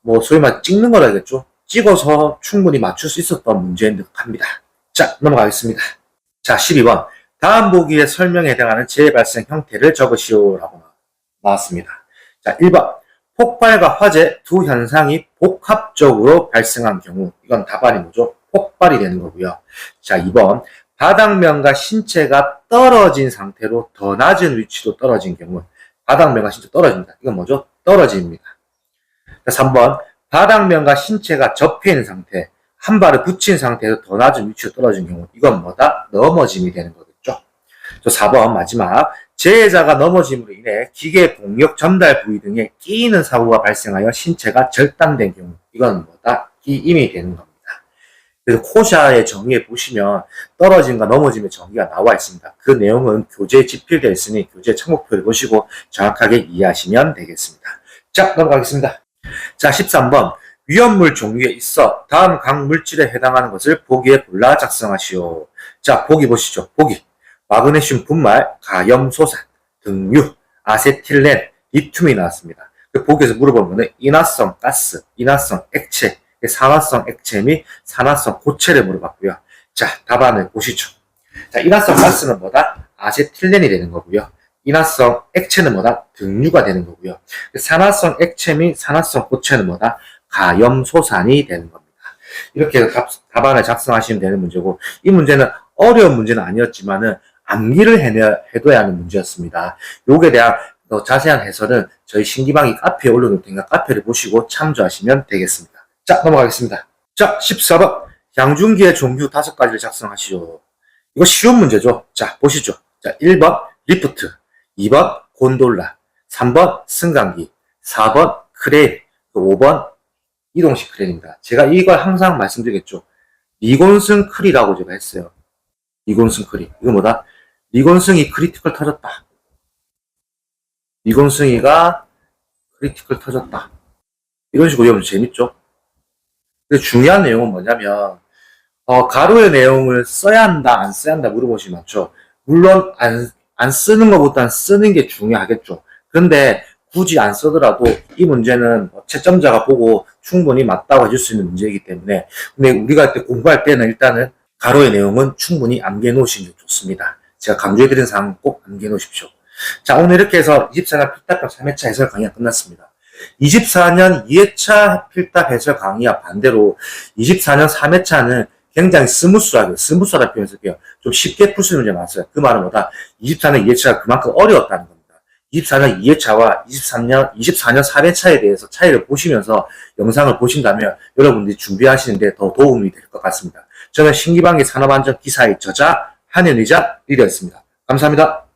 뭐 소위 말 찍는 거라겠죠. 찍어서 충분히 맞출 수 있었던 문제인 듯 합니다. 자, 넘어가겠습니다. 자, 12번. 다음 보기의 설명에 해당하는 재발생 형태를 적으시오라고 나왔습니다. 자, 1번. 폭발과 화재 두 현상이 복합적으로 발생한 경우, 이건 답안이 뭐죠? 폭발이 되는 거고요. 자, 2번. 바닥면과 신체가 떨어진 상태로 더 낮은 위치로 떨어진 경우, 바닥면과 신체 떨어집니다. 이건 뭐죠? 떨어집니다. 자, 3번. 바닥면과 신체가 접혀 있는 상태, 한 발을 붙인 상태에서 더 낮은 위치로 떨어진 경우, 이건 뭐다? 넘어짐이 되는 거겠죠. 저 4번 마지막. 재해자가 넘어짐으로 인해 기계 동력 전달 부위 등에 끼이는 사고가 발생하여 신체가 절단된 경우, 이건 뭐다? 끼임이 되는 겁니다. 그래서 코샤의 정의에 보시면 떨어짐과 넘어짐의 정의가 나와 있습니다. 그 내용은 교재에 집필되어 있으니 교재 참고표를 보시고 정확하게 이해하시면 되겠습니다. 자, 넘어가겠습니다. 자, 13번. 위험물 종류에 있어 다음 각 물질에 해당하는 것을 보기에 골라 작성하시오. 자, 보기 보시죠. 보기. 마그네슘 분말, 가염소산, 등유, 아세틸렌, 리튬이 나왔습니다. 그 보기에서 물어보면 인화성 가스, 인화성 액체, 산화성 액체 및 산화성 고체를 물어봤고요. 자, 답안을 보시죠. 자, 인화성 가스는 뭐다? 아세틸렌이 되는 거고요. 인화성 액체는 뭐다? 등유가 되는 거고요. 산화성 액체 및 산화성 고체는 뭐다? 가염소산이 되는 겁니다. 이렇게 답안을 작성하시면 되는 문제고, 이 문제는 어려운 문제는 아니었지만은 암기를 해둬야 하는 문제였습니다. 요게 대한 더 자세한 해설은 저희 신기방이 카페에 올려놓을 테니까 카페를 보시고 참조하시면 되겠습니다. 자, 넘어가겠습니다. 자, 14번. 양중기의 종류 5가지를 작성하시오. 이거 쉬운 문제죠. 자, 보시죠. 자, 1번 리프트, 2번 곤돌라, 3번 승강기, 4번 크레인, 5번 이동식 크레인입니다. 제가 이걸 항상 말씀드리겠죠. 리곤승 크리라고 제가 했어요. 리곤승 크리. 이거 뭐다? 리곤승이 크리티컬 터졌다. 리곤승이가 크리티컬 터졌다. 이런 식으로 외우면 재밌죠? 근데 중요한 내용은 뭐냐면, 가로의 내용을 써야 한다, 안 써야 한다 물어보시면 많죠. 물론, 안 쓰는 것보다는 쓰는 게 중요하겠죠. 그런데 굳이 안 쓰더라도 이 문제는 채점자가 보고 충분히 맞다고 해줄 수 있는 문제이기 때문에, 근데 우리가 공부할 때는 일단은 가로의 내용은 충분히 암기해 놓으시는 게 좋습니다. 제가 강조해드린 사항 꼭 암기해 놓으십시오. 자, 오늘 이렇게 해서 24년 필답형 3회차 해설 강의가 끝났습니다. 24년 2회차 필답 해설 강의와 반대로 24년 3회차는 굉장히 스무스하다 표현 쓸게요. 좀 쉽게 풀 수 있는 문제 많았어요. 그 말은 뭐다? 24년 2회차가 그만큼 어려웠다는 겁니다. 24년 2회차와 24년 4회차에 대해서 차이를 보시면서 영상을 보신다면 여러분들이 준비하시는데 더 도움이 될 것 같습니다. 저는 신기방기 산업안전 기사의 저자 한현의자 리더였습니다. 감사합니다.